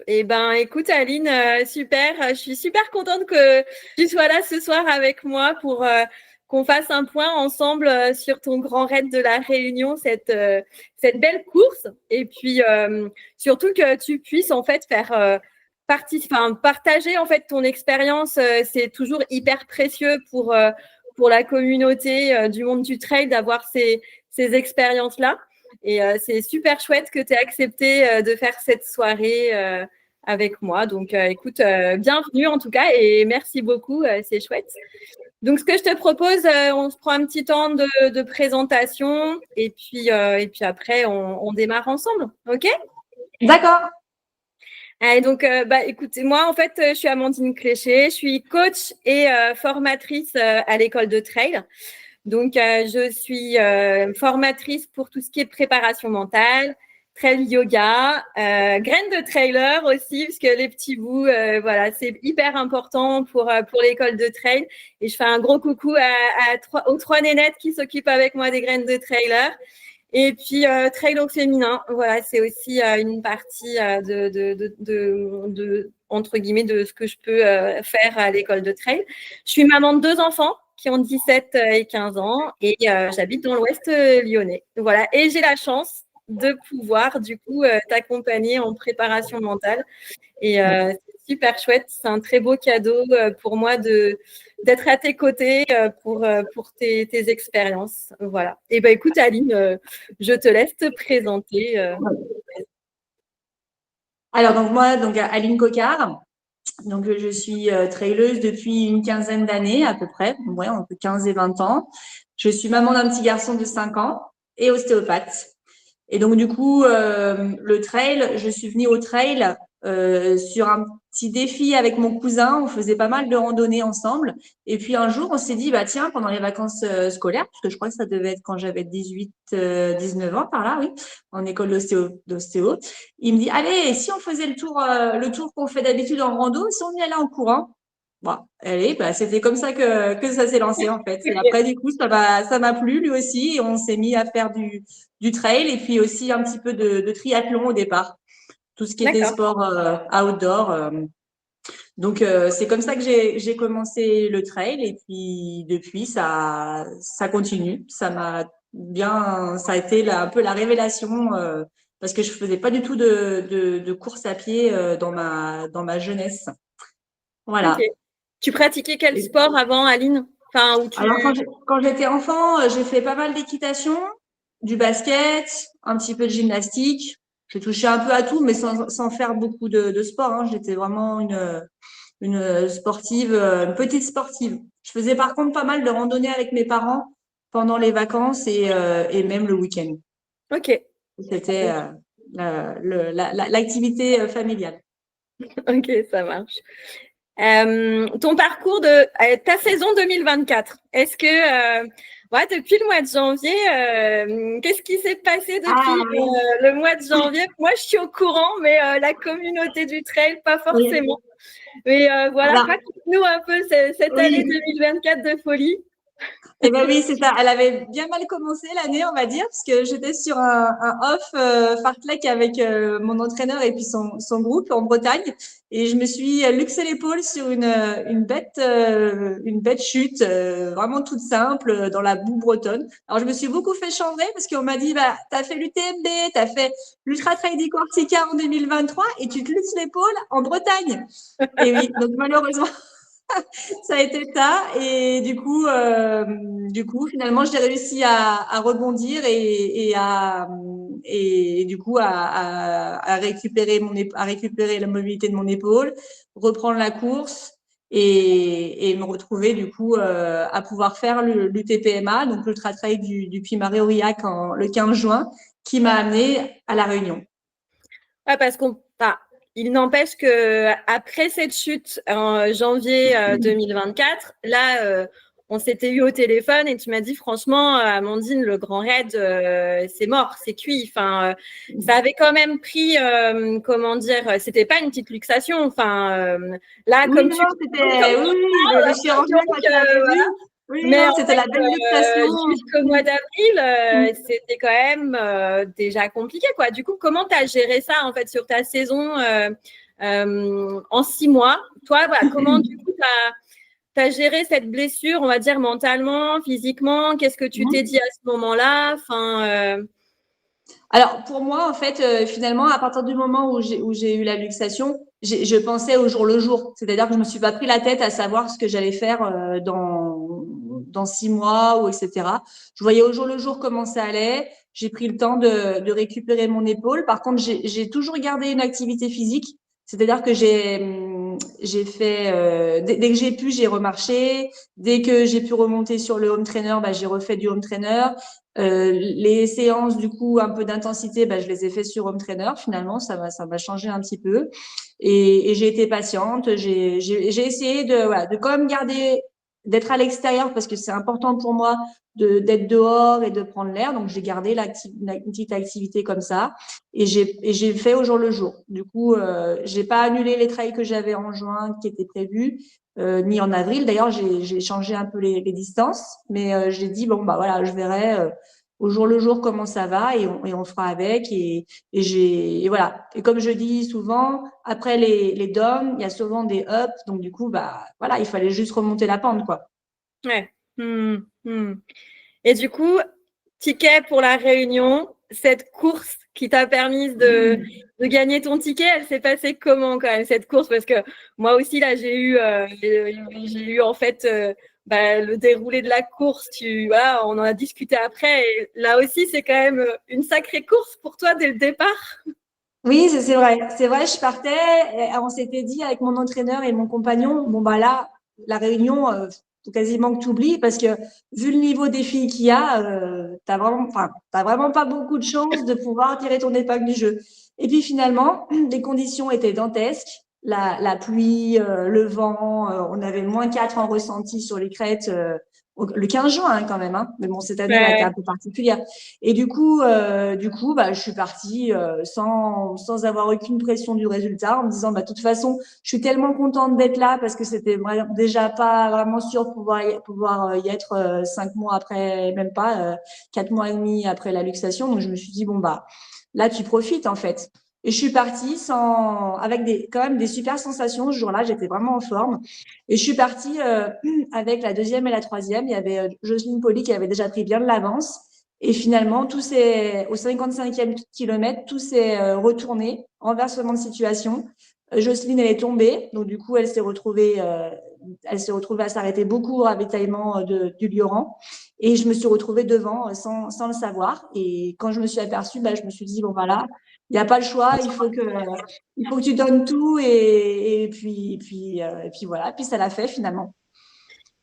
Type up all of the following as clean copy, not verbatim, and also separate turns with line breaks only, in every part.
Eh ben, écoute, Aline, super. Je suis super contente que tu sois là ce soir avec moi pour qu'on fasse un point ensemble sur ton grand raid de la Réunion, cette belle course. Et puis, surtout que tu puisses en fait faire partager en fait ton expérience. C'est toujours hyper précieux pour la communauté du monde du trail d'avoir ces expériences-là. Et c'est super chouette que tu aies accepté de faire cette soirée avec moi. Donc, écoute, bienvenue en tout cas et merci beaucoup, c'est chouette. Donc, ce que je te propose, on se prend un petit temps de présentation et puis après, on démarre ensemble. OK?
D'accord.
Allez, donc, écoutez, moi, en fait, je suis Amandine Cléché, je suis coach et formatrice à l'école de trail. Donc, je suis formatrice pour tout ce qui est préparation mentale, trail yoga, graines de trailer aussi, parce que les petits bouts, voilà, c'est hyper important pour l'école de trail. Et je fais un gros coucou aux 3 nénettes qui s'occupent avec moi des graines de trailer. Et puis, trail au féminin, voilà, c'est aussi une partie entre guillemets, de ce que je peux faire à l'école de trail. Je suis maman de 2 enfants qui ont 17 et 15 ans et j'habite dans l'ouest lyonnais. Voilà, et j'ai la chance de pouvoir, du coup, t'accompagner en préparation mentale. Et c'est super chouette. C'est un très beau cadeau pour moi d'être à tes côtés pour tes expériences. Voilà. Et ben écoute, Aline, je te laisse te présenter.
Alors, donc moi, donc Aline Coquard. Donc, je suis traileuse depuis une quinzaine d'années à peu près, ouais, entre 15 et 20 ans. Je suis maman d'un petit garçon de 5 ans et ostéopathe. Et donc, du coup, le trail, je suis venue au trail sur un petit défi avec mon cousin. On faisait pas mal de randonnées ensemble. Et puis, un jour, on s'est dit, bah, tiens, pendant les vacances scolaires, parce que je crois que ça devait être quand j'avais 18, 19 ans par là, oui, en école d'ostéo. Il me dit, allez, et si on faisait le tour qu'on fait d'habitude en rando, si on y allait en courant? Bon, allez, bah, c'était comme ça que ça s'est lancé, en fait. Et après, du coup, ça m'a plu, lui aussi. Et on s'est mis à faire du trail et puis aussi un petit peu de triathlon au départ. Tout ce qui était
D'accord.
sport outdoor. Donc, c'est comme ça que j'ai commencé le trail et puis depuis, ça continue. Ça a été un peu la révélation parce que je faisais pas du tout de course à pied dans ma jeunesse.
Ok.
Voilà.
Tu pratiquais quel sport avant, Aline? Enfin, où tu...
Alors, quand j'étais enfant, j'ai fait pas mal d'équitation, du basket, un petit peu de gymnastique. J'ai touché un peu à tout, mais sans faire beaucoup de sport, hein. J'étais vraiment une sportive, une petite sportive. Je faisais par contre pas mal de randonnées avec mes parents pendant les vacances et même le week-end.
Ok.
C'était l'activité familiale.
Ok, ça marche. Ton parcours de ta saison 2024, est-ce que ouais, depuis le mois de janvier, qu'est-ce qui s'est passé depuis
Ah oui,
le mois de janvier? Moi, je suis au courant, mais la communauté du trail, pas
oui.
forcément. Mais voilà,
Alors,
raconte-nous un peu cette année
oui.
2024 de folie.
Eh ben oui, c'est ça. Elle avait bien mal commencé l'année, on va dire, parce que j'étais sur un off fartlek avec mon entraîneur et puis son groupe en Bretagne, et je me suis luxé l'épaule sur une bête chute, vraiment toute simple dans la boue bretonne. Alors je me suis beaucoup fait chambrer parce qu'on m'a dit, bah t'as fait l'UTMB, t'as fait l'Ultra Trail du Corsica en 2023 et tu te luxes l'épaule en Bretagne. Et oui, donc malheureusement. Ça a été ça. Et du coup, finalement, j'ai réussi à rebondir et du coup, à récupérer à récupérer la mobilité de mon épaule, reprendre la course et me retrouver, du coup, à pouvoir faire l'UTPMA, donc l'Ultra Trail du Puy-Marie-Aurillac le 15 juin, qui m'a amené à La Réunion.
Ouais, parce il n'empêche que après cette chute en janvier 2024, là, on s'était eu au téléphone et tu m'as dit franchement, Amandine, le grand raid, c'est mort, c'est cuit. Enfin, ça avait quand même pris, comment dire, c'était pas une petite luxation. Enfin, là,
Oui,
comme
non,
tu,
c'était, oui, oui, le chirurgien,
donc,
quand il avait vu, oui,
mais
non,
en
c'était
fait,
la belle luxation.
jusqu'au mois d'avril, c'était quand même déjà compliqué, quoi. Du coup, comment tu as géré ça, en fait, sur ta saison en 6 mois. Toi, voilà, comment du coup tu as géré cette blessure, on va dire mentalement, physiquement? Qu'est-ce que tu t'es dit à ce moment-là? Enfin,
Alors, pour moi, en fait, finalement, à partir du moment où j'ai eu la luxation, je pensais au jour le jour. C'est-à-dire que je me suis pas pris la tête à savoir ce que j'allais faire dans 6 mois ou etc. Je voyais au jour le jour comment ça allait. J'ai pris le temps de récupérer mon épaule. Par contre, j'ai toujours gardé une activité physique. C'est-à-dire que j'ai fait dès que j'ai pu, j'ai remarché. Dès que j'ai pu remonter sur le home trainer, bah, j'ai refait du home trainer. Les séances, du coup, un peu d'intensité, bah, je les ai fait sur Home Trainer. Finalement, ça m'a changé un petit peu. Et j'ai été patiente. J'ai essayé voilà, de quand même garder, d'être à l'extérieur parce que c'est important pour moi d'être dehors et de prendre l'air. Donc, j'ai gardé une petite activité comme ça. Et j'ai fait au jour le jour. Du coup, j'ai pas annulé les trails que j'avais en juin qui étaient prévus. Ni en avril. D'ailleurs, j'ai changé un peu les distances, mais j'ai dit bon bah voilà, je verrai au jour le jour comment ça va et on fera avec et voilà. Et comme je dis souvent, après les downs, il y a souvent des ups, donc du coup bah voilà, il fallait juste remonter la pente quoi.
ouais. Et du coup, ticket pour la Réunion, cette course qui t'a permis de gagner ton ticket, elle s'est passée comment quand même cette course? Parce que moi aussi là, j'ai eu en fait le déroulé de la course. Voilà, on en a discuté après. Et là aussi, c'est quand même une sacrée course pour toi dès le départ.
Oui, c'est vrai. C'est vrai, je partais, on s'était dit avec mon entraîneur et mon compagnon, bon bah là, la réunion, faut quasiment que tu oublies parce que vu le niveau des filles qu'il y a, t'as vraiment pas beaucoup de chances de pouvoir tirer ton épingle du jeu. Et puis finalement, les conditions étaient dantesques. La pluie, le vent, on avait -4 en ressenti sur les crêtes, le 15 juin hein, quand même. Hein. Mais bon, cette année, elle a été
Ouais.
un peu particulière. Et du coup, bah, je suis partie sans avoir aucune pression du résultat, en me disant, bah, de toute façon, je suis tellement contente d'être là parce que c'était déjà pas vraiment sûr de pouvoir y être 5 mois après, même pas 4 mois et demi après la luxation. Donc, je me suis dit, bon, bah, là, tu profites en fait. Et je suis partie avec quand même des super sensations. Ce jour-là, j'étais vraiment en forme. Et je suis partie avec la deuxième et la troisième. Il y avait Jocelyne Poli qui avait déjà pris bien de l'avance. Et finalement, au 55e kilomètre, tout s'est retourné, renversement de situation. Jocelyne, elle est tombée, donc du coup, elle s'est retrouvée à s'arrêter beaucoup au ravitaillement du Lioran. Et je me suis retrouvée devant sans le savoir. Et quand je me suis aperçue, bah, je me suis dit, bon, voilà, il n'y a pas le choix, il faut que tu donnes tout. Et puis voilà, puis ça l'a fait finalement.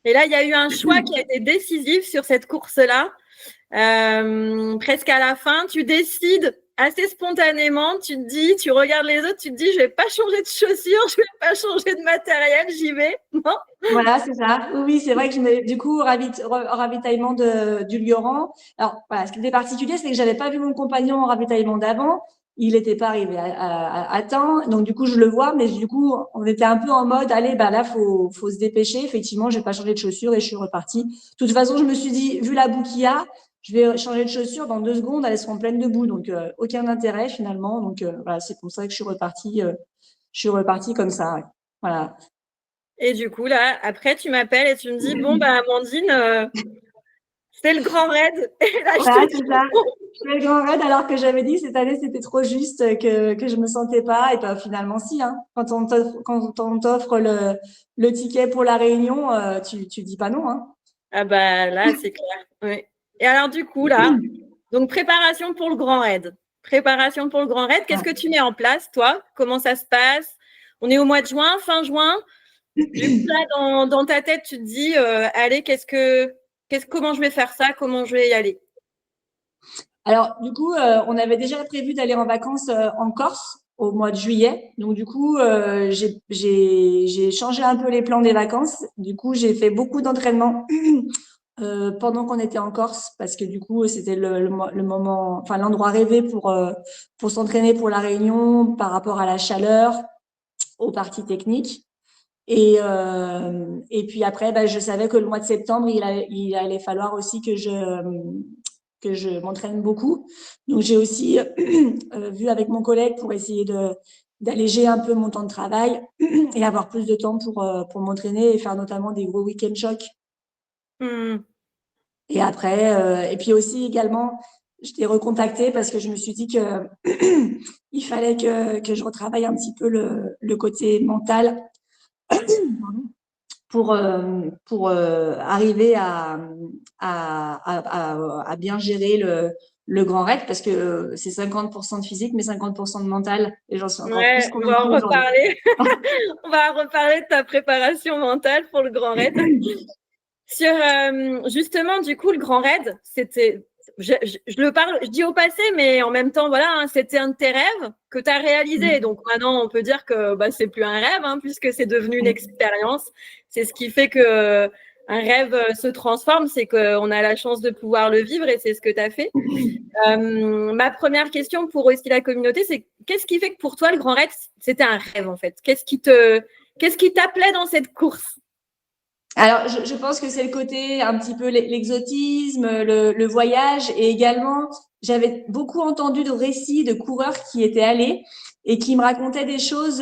Et là, il y a eu un choix qui a été décisif sur cette course-là. Presque à la fin, tu décides assez spontanément, tu te dis, tu regardes les autres, tu te dis, je vais pas changer de chaussures, je vais pas changer de matériel, j'y vais. Non.
Voilà, c'est ça. Oui, oui, c'est vrai que du coup, au ravitaillement du Lioran. Alors, voilà, ce qui était particulier, c'est que j'avais pas vu mon compagnon au ravitaillement d'avant. Il n'était pas arrivé à temps. Donc, du coup, je le vois, mais du coup, on était un peu en mode, allez, bah là, faut se dépêcher. Effectivement, j'ai pas changé de chaussures et je suis repartie. De toute façon, je me suis dit, vu la boue qu'il y a, je vais changer de chaussures dans 2 secondes, elles seront pleines de boue. Donc, aucun intérêt finalement. Donc, voilà, c'est pour ça que je suis repartie comme ça. Ouais. Voilà.
Et du coup, là, après, tu m'appelles et tu me dis, bon, bah, Amandine, c'est le grand raid. Et là, je
Voilà,
te dis,
c'est ça. Je fais le grand raid alors que j'avais dit cette année c'était trop juste que je me sentais pas et ben finalement si hein. Quand on t'offre le ticket pour la réunion, tu dis pas non hein.
ah bah là, c'est clair. Oui. Et alors, du coup, là, donc préparation pour le grand raid. Préparation pour le grand raid. Qu'est-ce que tu mets en place, toi? Comment ça se passe? On est au mois de juin, fin juin. Du coup, là, dans ta tête, tu te dis, allez, comment je vais faire ça? Comment je vais y aller?
Alors du coup, on avait déjà prévu d'aller en vacances en Corse au mois de juillet. Donc du coup, j'ai changé un peu les plans des vacances. Du coup, j'ai fait beaucoup d'entraînement pendant qu'on était en Corse parce que du coup c'était le moment, enfin l'endroit rêvé pour s'entraîner pour la Réunion par rapport à la chaleur, aux parties techniques. Et puis après, bah, je savais que le mois de septembre, il allait falloir aussi que je m'entraîne beaucoup. Donc j'ai aussi vu avec mon collègue pour essayer d'alléger un peu mon temps de travail et avoir plus de temps pour m'entraîner et faire notamment des gros week-end chocs. Et après, et puis aussi également, je t'ai recontacté parce que je me suis dit que il fallait que je retravaille un petit peu le côté mental pour arriver à bien gérer le grand raid parce que c'est 50% de physique mais 50% de mental et j'en suis encore plus
On va en
convaincue aujourd'hui.
reparler. On va reparler de ta préparation mentale pour le Grand Raid. Sur justement, du coup, le Grand Raid, c'était, je dis au passé, mais en même temps, voilà, hein, c'était un de tes rêves que tu as réalisé. Donc maintenant, on peut dire que c'est plus un rêve, hein, puisque c'est devenu une expérience. C'est ce qui fait que un rêve se transforme, c'est qu'on a la chance de pouvoir le vivre et c'est ce que tu as fait. Ma première question pour aussi la communauté, c'est qu'est-ce qui fait que pour toi, le Grand Raid, c'était un rêve en fait? Qu'est-ce qui t'appelait dans cette course?
Alors, je pense que c'est le côté un petit peu l'exotisme, le voyage et également, j'avais beaucoup entendu de récits de coureurs qui étaient allés et qui me racontaient des choses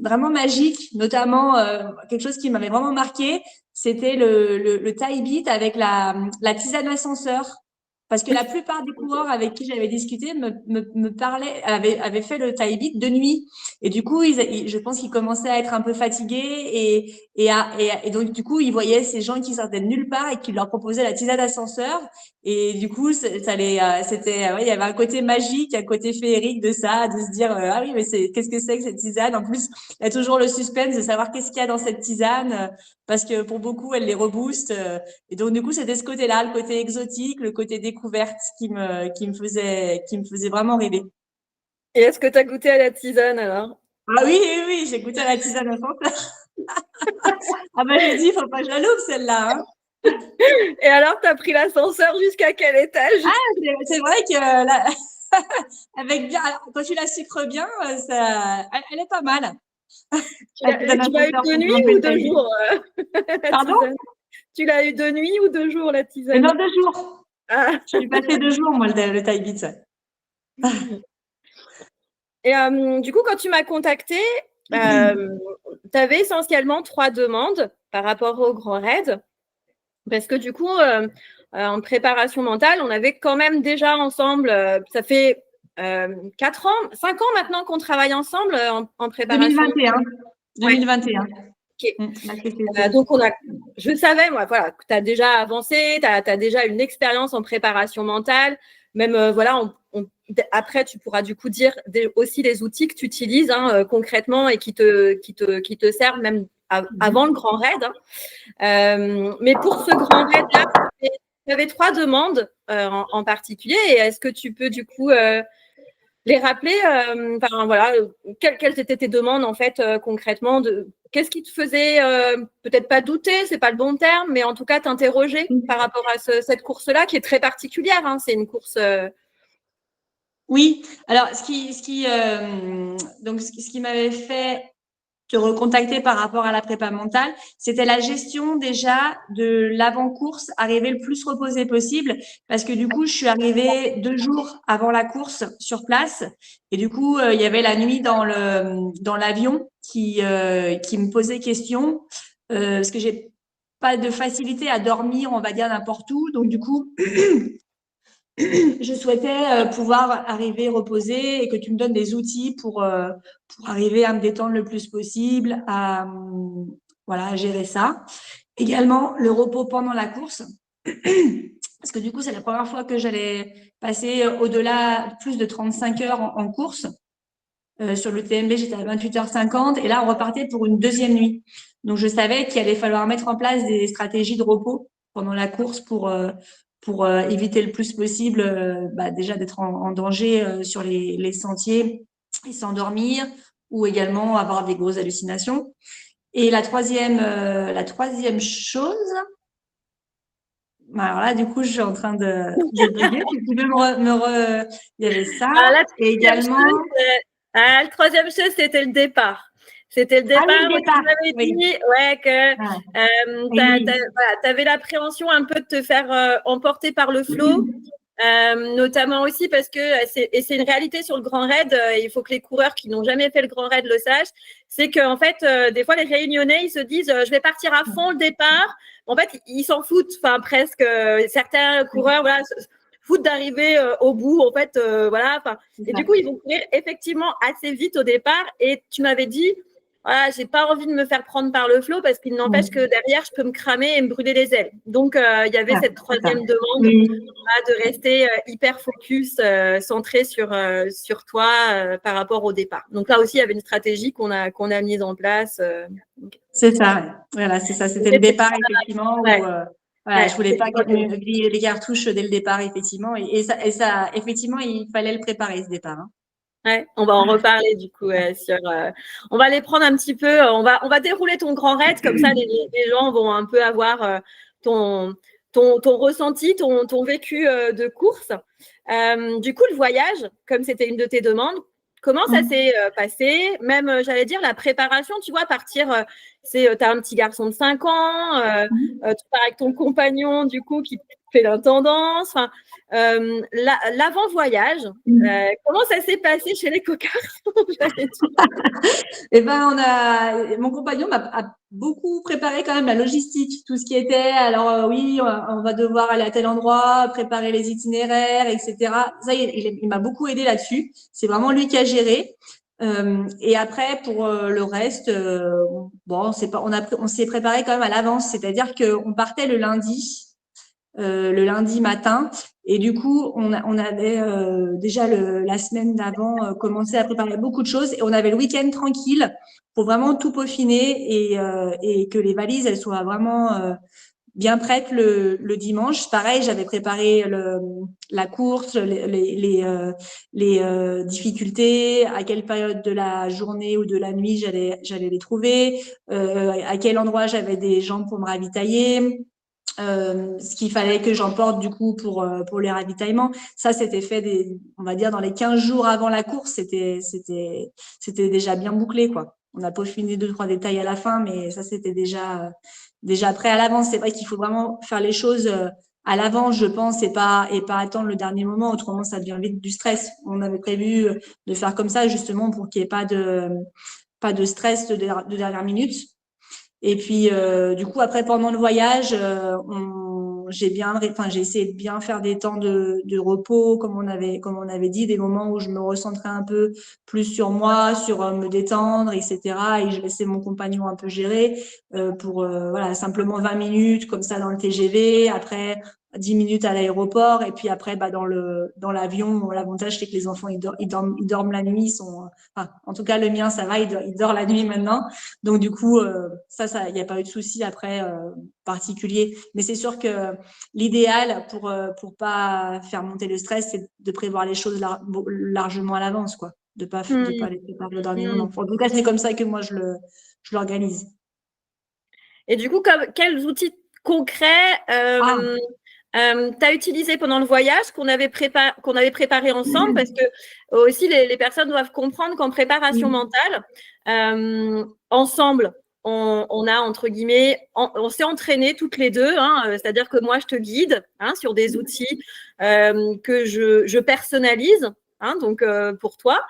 vraiment magiques, notamment quelque chose qui m'avait vraiment marqué, c'était le Thai beat avec la tisane ascenseur. Parce que la plupart des coureurs avec qui j'avais discuté me parlaient, avaient fait le Thai beat de nuit. Et du coup, je pense qu'ils commençaient à être un peu fatigués et donc, du coup, ils voyaient ces gens qui sortaient de nulle part et qui leur proposaient la tisane d'ascenseur. Et du coup, c'était, ouais, il y avait un côté magique, un côté féerique de ça, de se dire, ah oui, mais qu'est-ce que c'est que cette tisane? En plus, il y a toujours le suspense de savoir qu'est-ce qu'il y a dans cette tisane, parce que pour beaucoup, elle les rebooste. Et donc, du coup, c'était ce côté-là, le côté exotique, le côté découverte qui me faisait vraiment rêver.
Et est-ce que tu as goûté à la tisane alors?
Ah oui, oui, oui, j'ai goûté à la tisane à Fanta. Ah bah j'ai dit, faut pas que je la loupe celle-là. Hein.
Et alors, tu as pris l'ascenseur jusqu'à quel étage?
Ah, c'est vrai que avec bien, alors, quand tu la sucres bien, elle est pas mal.
Tu
Elle te donne un
l'as eu
ascenseur
de
pour
nuit
grimper
ou
le
de
taillis.
jour, la
Pardon?
tisane? Tu l'as eu de nuit ou de jour, la
Et non,
tisane?
2 jours.
Ah.
Je suis passée 2 jours, moi, le taille beat.
Et du coup, quand tu m'as contacté, tu avais essentiellement 3 demandes par rapport au Grand Raid. Parce que du coup, en préparation mentale, on avait quand même déjà ensemble, ça fait 4 ans, 5 ans maintenant qu'on travaille ensemble en préparation mentale.
2021.
Ouais.
2021.
Okay.
La CCC.
Donc, je savais, moi, voilà, que tu as déjà avancé, tu as déjà une expérience en préparation mentale. Même, voilà, après, tu pourras du coup dire aussi les outils que tu utilises concrètement et qui te servent même avant le grand raid. Mais pour ce grand raid-là, tu avais 3 demandes en particulier. Et est-ce que tu peux du coup les rappeler, voilà, quelles étaient tes demandes en fait concrètement qu'est-ce qui te faisait peut-être pas douter, c'est pas le bon terme, mais en tout cas t'interroger par rapport à cette course-là qui est très particulière. Hein, c'est une course.
Oui, alors donc ce qui m'avait fait te recontacter par rapport à la prépa mentale, c'était la gestion déjà de l'avant-course, arriver le plus reposé possible, parce que du coup, je suis arrivée 2 jours avant la course sur place, et du coup, il y avait la nuit dans l'avion qui me posait question, parce que j'ai pas de facilité à dormir, on va dire n'importe où, donc du coup, je souhaitais pouvoir arriver reposée et que tu me donnes des outils pour arriver à me détendre le plus possible, voilà, à gérer ça. Également, le repos pendant la course. Parce que du coup, c'est la première fois que j'allais passer au-delà plus de 35 heures en course. Sur le TMB, j'étais à 28h50 et là, on repartait pour une deuxième nuit. Donc, je savais qu'il allait falloir mettre en place des stratégies de repos pendant la course pour éviter le plus possible déjà d'être en danger sur les sentiers et s'endormir ou également avoir des grosses hallucinations. Et la troisième chose, alors là, du coup, je suis en train de bugger. Tu peux il y avait ça. Et également.
Le troisième chose, c'était le départ. C'était le
Ah oui,
départ
le
où tu
départ.
m'avais
Oui.
dit que
Oui.
tu avais l'appréhension un peu de te faire emporter par le flot Notamment aussi parce que c'est une réalité sur le Grand Raid. Il faut que les coureurs qui n'ont jamais fait le Grand Raid le sachent. C'est qu'en fait, des fois, les Réunionnais, ils se disent je vais partir à fond le départ. En fait, ils s'en foutent. Enfin, presque. Certains coureurs, voilà, se foutent d'arriver au bout. En fait, voilà. Et du coup, ils vont courir effectivement assez vite au départ. Et tu m'avais dit, voilà, j'ai pas envie de me faire prendre par le flot parce qu'il n'empêche que derrière, je peux me cramer et me brûler les ailes. Donc, il y avait cette troisième demande de rester hyper focus, centré sur toi par rapport au départ. Donc là aussi, il y avait une stratégie qu'on a mise en place.
C'est ça, voilà, c'est ça. C'était le départ, effectivement, où voilà, je voulais pas griller les cartouches dès le départ, effectivement. Et ça, effectivement, il fallait le préparer, ce départ. Hein.
Ouais, on va en reparler du coup on va les prendre un petit peu. On va dérouler ton grand raid comme ça, les gens vont un peu avoir ton ressenti, ton vécu de course. Du coup, le voyage, comme c'était une de tes demandes, comment ça s'est passé? Même, j'allais dire, la préparation, tu vois, partir, t'as un petit garçon de 5 ans, tu pars avec ton compagnon, du coup, qui fait l'intendance. Enfin, l'avant-voyage, comment ça s'est passé chez les cocards?
Eh ben, mon compagnon a beaucoup préparé quand même la logistique, tout ce qui était. Alors oui, on va devoir aller à tel endroit, préparer les itinéraires, etc. Ça, il m'a beaucoup aidé là-dessus. C'est vraiment lui qui a géré. Et après, pour le reste, bon, on s'est préparé quand même à l'avance. C'est-à-dire qu'on partait le lundi matin. Et du coup, on avait déjà la semaine d'avant commencé à préparer beaucoup de choses et on avait le week-end tranquille pour vraiment tout peaufiner et que les valises elles soient vraiment bien prêtes le dimanche. Pareil, j'avais préparé la course, les difficultés, à quelle période de la journée ou de la nuit j'allais les trouver, à quel endroit j'avais des gens pour me ravitailler. Ce qu'il fallait que j'emporte du coup pour les ravitaillements. Ça, c'était fait on va dire dans les 15 jours avant la course, c'était déjà bien bouclé, quoi. On a peaufiné 2-3 détails à la fin, mais ça, c'était déjà prêt à l'avance. C'est vrai qu'il faut vraiment faire les choses à l'avance, je pense, et pas attendre le dernier moment. Autrement, ça devient vite du stress. On avait prévu de faire comme ça, justement, pour qu'il n'y ait pas de stress de dernière minute. Et puis, du coup, après, pendant le voyage, j'ai essayé de bien faire des temps de repos, comme on avait dit, des moments où je me recentrais un peu plus sur moi, sur me détendre, etc. Et je laissais mon compagnon un peu gérer pour, voilà, simplement 20 minutes comme ça dans le TGV. Après, 10 minutes à l'aéroport et puis après dans l'avion, l'avantage c'est que les enfants ils dorment la nuit, en tout cas le mien ça va, il dort la nuit maintenant, donc du coup ça il n'y a pas eu de souci après particulier, mais c'est sûr que l'idéal pour pas faire monter le stress, c'est de prévoir les choses largement à l'avance, quoi, de pas les préparer au dernier moment. En tout cas c'est comme ça que moi je l'organise.
Et du coup, quels outils concrets tu as utilisé pendant le voyage qu'on avait préparé ensemble, parce que aussi les personnes doivent comprendre qu'en préparation mentale, ensemble, on a entre guillemets, on s'est entraîné toutes les deux, c'est-à-dire que moi je te guide sur des outils que je personnalise, donc pour toi.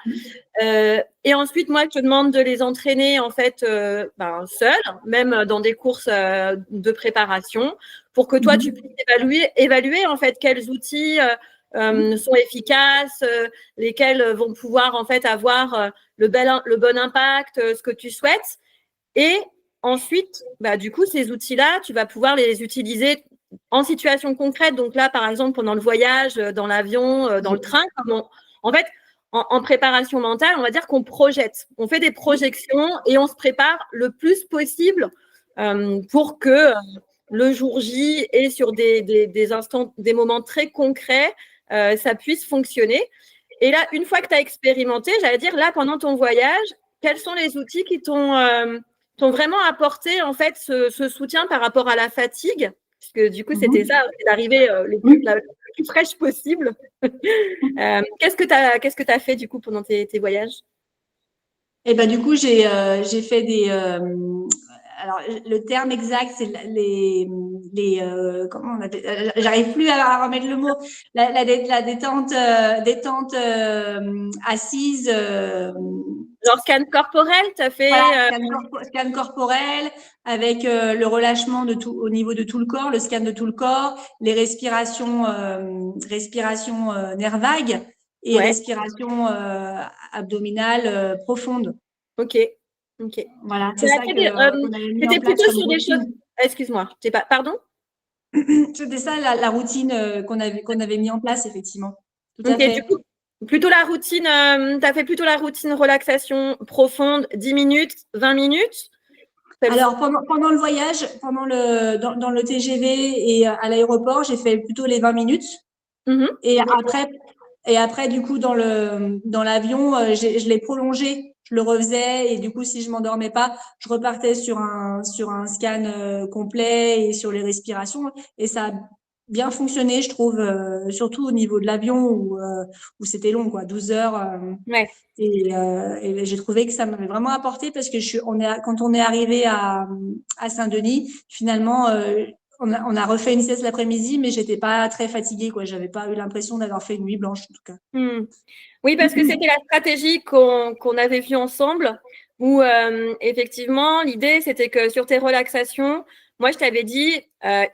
Et ensuite, moi, je te demande de les entraîner en fait seul, même dans des courses de préparation, pour que toi, tu puisses évaluer en fait quels outils sont efficaces, lesquels vont pouvoir en fait avoir le bon impact, ce que tu souhaites. Et ensuite, du coup, ces outils-là, tu vas pouvoir les utiliser en situation concrète. Donc là, par exemple, pendant le voyage, dans l'avion, dans le train, en fait, en préparation mentale, on va dire qu'on projette. On fait des projections et on se prépare le plus possible pour que le jour J et sur des instants, des moments très concrets, ça puisse fonctionner. Et là, une fois que tu as expérimenté, j'allais dire, là, pendant ton voyage, quels sont les outils qui t'ont vraiment apporté en fait ce soutien par rapport à la fatigue? Parce que du coup, c'était ça, d'arriver le plus fraîche possible. Qu'est-ce que tu as fait du coup pendant tes voyages?
Et ben du coup j'ai fait alors le terme exact, c'est comment on appelle, j'arrive plus à remettre le mot, la détente, assise.
Genre scan corporel, tu as fait
Voilà, scan corporel avec le relâchement de tout au niveau de tout le corps, le scan de tout le corps, les respirations, nerfs vagues et
ouais,
respiration abdominale profonde.
ok, ok.
Voilà,
Tu
c'est
as
ça
fait
qu'on avait mis en
c'était
place
plutôt
comme
sur des choses.
routine.
Excuse-moi, t'es pas. Pardon?
C'était ça la routine qu'on avait mis en place, effectivement. Tout à
Ok, du
fait.
coup, plutôt la routine, tu as fait plutôt la routine relaxation profonde, 10 minutes, 20 minutes?
Alors, pendant le voyage, dans le TGV et à l'aéroport, j'ai fait plutôt les 20 minutes.
Mhm.
Et après, du coup, dans l'avion, je l'ai prolongé. Je le refaisais et du coup, si je m'endormais pas, je repartais sur un scan complet et sur les respirations. Et ça a bien fonctionné, je trouve, surtout au niveau de l'avion où c'était long, quoi, 12 heures.
Ouais.
Et j'ai trouvé que ça m'avait vraiment apporté parce que quand on est arrivé à Saint-Denis, finalement, on a refait une sieste l'après-midi, mais j'étais pas très fatiguée, quoi. J'avais pas eu l'impression d'avoir fait une nuit blanche, en tout cas.
Hmm. Oui, parce que c'était la stratégie qu'on avait vue ensemble, où effectivement, l'idée, c'était que sur tes relaxations, moi, je t'avais dit,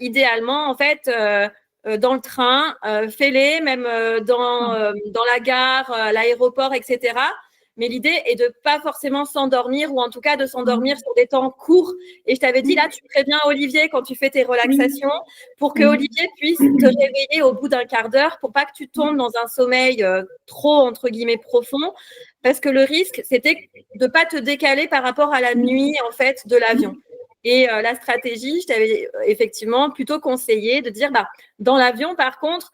idéalement, en fait, dans le train, fais-les, même dans la gare, l'aéroport, etc. Mais l'idée est de pas forcément s'endormir, ou en tout cas de s'endormir sur des temps courts. Et je t'avais dit, là, tu préviens Olivier quand tu fais tes relaxations, pour que
Oui.
Olivier puisse te réveiller au bout d'un quart d'heure, pour pas que tu tombes dans un sommeil trop, entre guillemets, profond, parce que le risque, c'était de pas te décaler par rapport à la nuit, en fait, de l'avion. Et la stratégie, je t'avais effectivement plutôt conseillé de dire, bah, dans l'avion, par contre,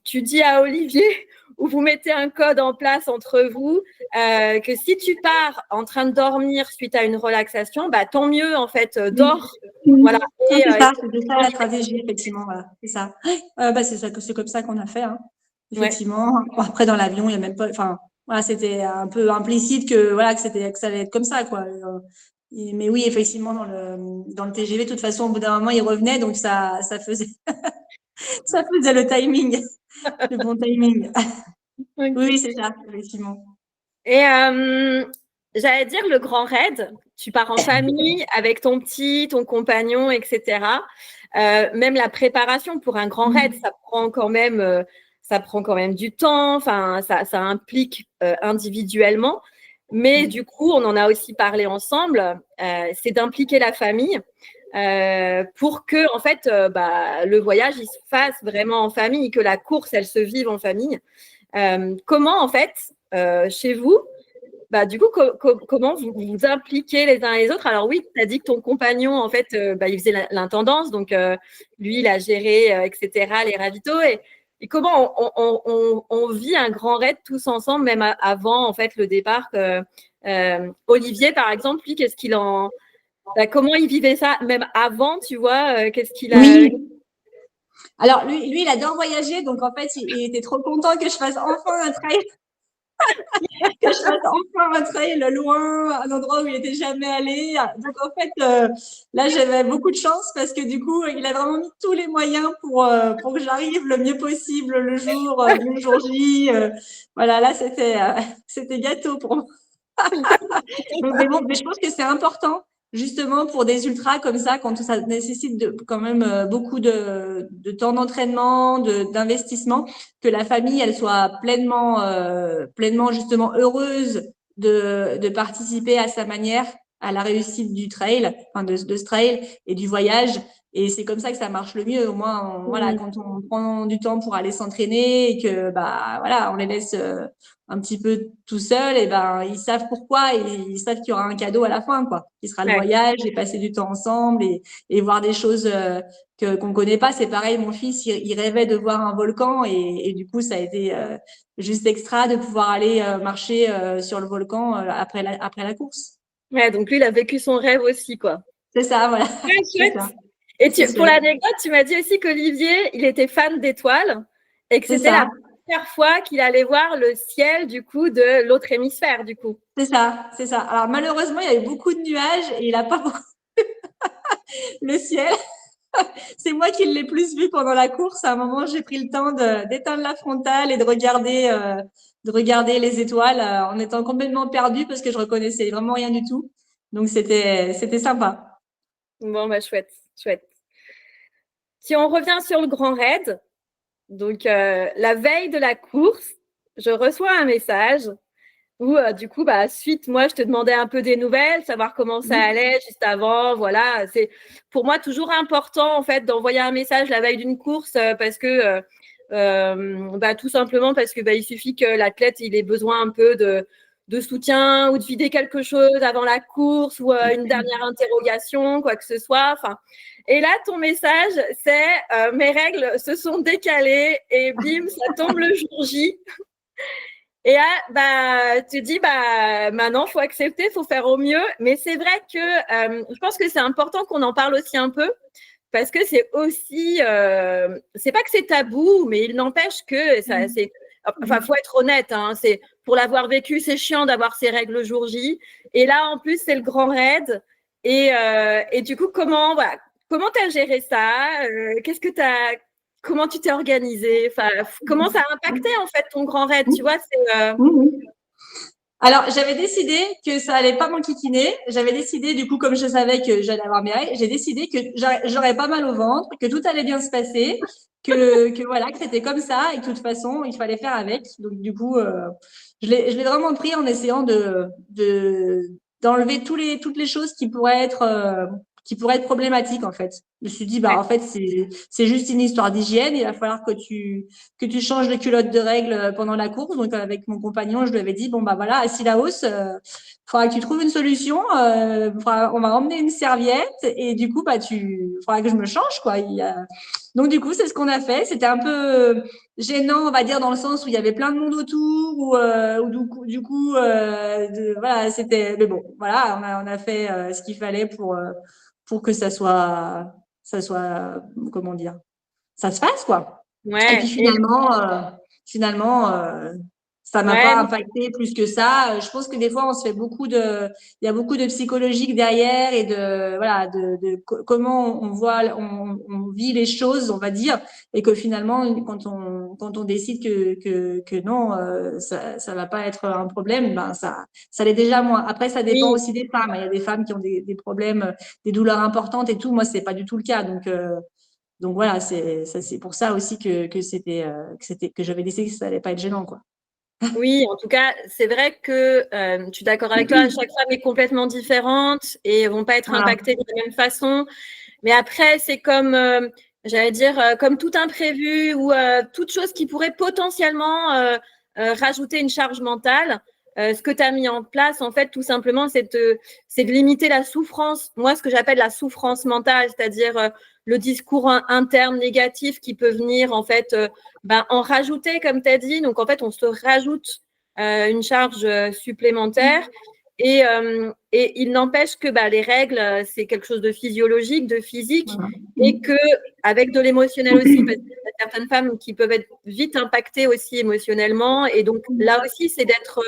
tu dis à Olivier ou vous mettez un code en place entre vous que si tu pars en train de dormir suite à une relaxation, bah, tant mieux, en fait, dors. Voilà.
Non,
Et,
c'était ça la stratégie, effectivement. Voilà, c'est ça. Bah, c'est comme ça qu'on a fait, hein.
ouais.
Effectivement. Après, dans l'avion, il y a même pas, enfin, voilà, c'était un peu implicite que ça allait être comme ça, quoi. Mais oui, effectivement, dans le TGV, de toute façon, au bout d'un moment, il revenait, donc ça faisait, ça faisait le timing, le bon timing. Oui,
Ok.
c'est ça, effectivement.
Et j'allais dire le grand raid, tu pars en famille avec ton petit, ton compagnon, etc. Même la préparation pour un grand raid, ça prend quand même du temps. Enfin, ça implique individuellement. Mais du coup, on en a aussi parlé ensemble. C'est d'impliquer la famille pour que, en fait, bah, le voyage il se fasse vraiment en famille, que la course elle se vive en famille. Comment, en fait, chez vous, bah, du coup, comment vous vous impliquez les uns les autres? Alors oui, tu as dit que ton compagnon, en fait, bah, il faisait l'intendance, donc lui, il a géré, etc., les ravitaux. Et comment on vit un grand raid tous ensemble, même avant, en fait, le départ Olivier, par exemple, lui, qu'est-ce qu'il en… Bah, comment il vivait ça, même avant, tu vois, qu'est-ce qu'il a…
Oui. Alors, lui, il adore voyager, donc en fait, il était trop content que je fasse enfin un trail que je fasse enfin un trail loin, un endroit où il n'était jamais allé. Donc en fait, là, j'avais beaucoup de chance parce que du coup, il a vraiment mis tous les moyens pour que j'arrive le mieux possible le jour J. Voilà, là, c'était gâteau pour moi. Donc, mais bon, mais je pense que c'est important, justement, pour des ultras comme ça, quand ça nécessite quand même beaucoup de temps d'entraînement, d'investissement, que la famille, elle soit pleinement justement heureuse de participer à sa manière à la réussite du trail, enfin de ce trail et du voyage. Et c'est comme ça que ça marche le mieux. Au moins, voilà, quand on prend du temps pour aller s'entraîner et que, bah, voilà, on les laisse un petit peu tout seul, et ben ils savent pourquoi et ils savent qu'il y aura un cadeau à la fin, quoi. Qui sera le
Ouais.
voyage et passer du temps ensemble et voir des choses qu'on connaît pas. C'est pareil, mon fils, il rêvait de voir un volcan et du coup ça a été juste extra de pouvoir aller marcher sur le volcan après la course.
Ouais, donc lui, il a vécu son rêve aussi, quoi.
C'est ça, voilà.
Ouais,
C'est
chouette.
ça.
Et
C'est
pour
chouette.
l'anecdote, tu m'as dit aussi qu'Olivier, il était fan d'étoiles et que
C'est
c'était
ça.
la première fois qu'il allait voir le ciel, du coup, de l'autre hémisphère, du coup.
C'est ça. C'est ça. Alors malheureusement, il y avait beaucoup de nuages et il a pas beaucoup. le ciel. C'est moi qui l'ai plus vu pendant la course. À un moment, j'ai pris le temps d'éteindre la frontale et de regarder les étoiles en étant complètement perdue parce que je reconnaissais vraiment rien du tout. Donc, c'était sympa.
Bon, bah, chouette, chouette. Si on revient sur le Grand Raid, donc la veille de la course, je reçois un message où du coup, bah, suite, moi, je te demandais un peu des nouvelles, savoir comment ça allait juste avant. Voilà, c'est pour moi toujours important en fait d'envoyer un message la veille d'une course parce que bah, tout simplement parce que bah, il suffit que l'athlète il ait besoin un peu de soutien ou de vider quelque chose avant la course ou une dernière interrogation, quoi que ce soit. Enfin, et là, ton message, c'est mes règles se sont décalées et bim, ça tombe le jour J. Et là, bah, tu dis, bah, maintenant, il faut accepter, il faut faire au mieux. Mais c'est vrai que je pense que c'est important qu'on en parle aussi un peu parce que c'est aussi, c'est pas que c'est tabou, mais il n'empêche que ça, c'est, enfin, faut être honnête, hein, c'est pour l'avoir vécu, c'est chiant d'avoir ces règles le jour J. Et là, en plus, c'est le grand raid. Et du coup, comment t'as géré ça? Qu'est-ce que t'as Comment tu t'es organisé? Enfin, comment ça a impacté en fait ton grand raid? Tu vois, c'est
Alors, j'avais décidé que ça allait pas m'enquiquiner. J'avais décidé, du coup, comme je savais que j'allais avoir mes règles, j'ai décidé que j'aurais pas mal au ventre, que tout allait bien se passer, que voilà, que c'était comme ça et que de toute façon, il fallait faire avec. Donc, du coup, je l'ai vraiment pris en essayant d'enlever toutes les choses qui pourraient être problématiques, en fait. Je me suis dit, bah, en fait, c'est juste une histoire d'hygiène. Il va falloir que tu changes de culotte de règle pendant la course. Donc, avec mon compagnon, je lui avais dit, bon, bah voilà, assis la hausse, faudra que tu trouves une solution. On va emmener une serviette et du coup, bah, faudra que je me change, quoi. Donc, du coup, c'est ce qu'on a fait. C'était un peu gênant, on va dire, dans le sens où il y avait plein de monde autour, ou du coup, voilà, c'était, mais bon, voilà, on a fait ce qu'il fallait pour que ça soit, comment dire, ça se fasse, quoi. Et puis
ouais.
finalement, ça m'a pas
Ouais,
impacté plus que ça. Je pense que des fois, il y a beaucoup de psychologique derrière et voilà, comment on voit, on vit les choses, on va dire, et que finalement, quand on décide que non, ça va pas être un problème, ben ça l'est déjà moins. Après, ça dépend
oui.
aussi des femmes. Il y a des femmes qui ont des problèmes, des douleurs importantes et tout. Moi, c'est pas du tout le cas. Donc voilà, c'est pour ça aussi que j'avais décidé que ça allait pas être gênant, quoi.
Oui, en tout cas, c'est vrai que je suis d'accord avec toi, chaque femme est complètement différente et vont pas être
Voilà.
impactées de la même façon. Mais après, c'est comme, j'allais dire, comme tout imprévu ou toute chose qui pourrait potentiellement rajouter une charge mentale. Ce que tu as mis en place, en fait, tout simplement, c'est de limiter la souffrance. Moi, ce que j'appelle la souffrance mentale, c'est-à-dire le discours interne négatif qui peut venir, en fait, en rajouter, comme tu as dit. Donc, en fait, on se rajoute une charge supplémentaire. Et il n'empêche que les règles, c'est quelque chose de physiologique, de physique,
Voilà.
et que avec de l'émotionnel aussi, parce qu'il y a certaines femmes qui peuvent être vite impactées aussi émotionnellement. Et donc là aussi, c'est d'être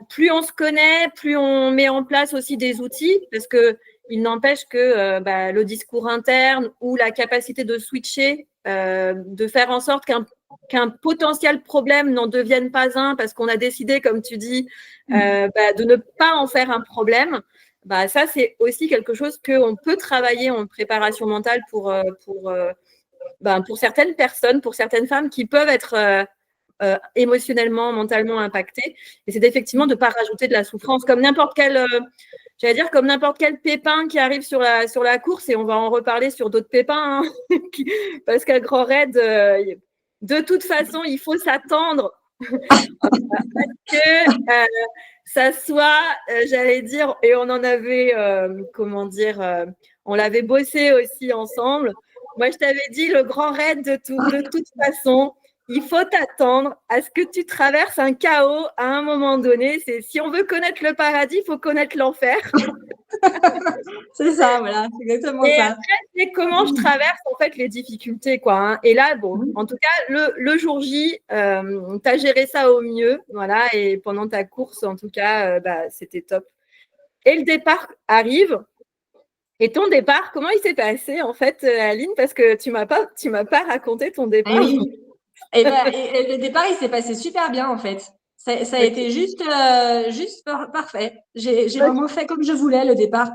plus on se connaît, plus on met en place aussi des outils, parce que il n'empêche que le discours interne ou la capacité de switcher, de faire en sorte qu'un potentiel problème n'en devienne pas un, parce qu'on a décidé, comme tu dis, de ne pas en faire un problème. Ça, c'est aussi quelque chose qu'on peut travailler en préparation mentale pour certaines personnes, pour certaines femmes qui peuvent être émotionnellement, mentalement impactées. Et c'est effectivement de ne pas rajouter de la souffrance, comme n'importe quel, j'allais dire, comme n'importe quel pépin qui arrive sur la course, et on va en reparler sur d'autres pépins, hein, parce qu'un grand raid, de toute façon, il faut s'attendre que ça soit, j'allais dire, et on en avait, on l'avait bossé aussi ensemble. Moi, je t'avais dit, le grand raid, de toute façon, il faut t'attendre à ce que tu traverses un chaos à un moment donné. Si on veut connaître le paradis, il faut connaître l'enfer.
C'est ça, voilà, c'est exactement
Et
ça.
après, c'est comment je traverse en fait les difficultés, quoi. Hein. Et là, bon, en tout cas, le jour J, tu as géré ça au mieux, voilà. Et pendant ta course, en tout cas, c'était top. Et le départ arrive. Et ton départ, comment il s'est passé en fait, Aline? Parce que tu m'as pas raconté ton départ.
Oui. Et le départ, il s'est passé super bien en fait. Ça a été
Ok.
juste parfait. J'ai vraiment fait comme je voulais le départ.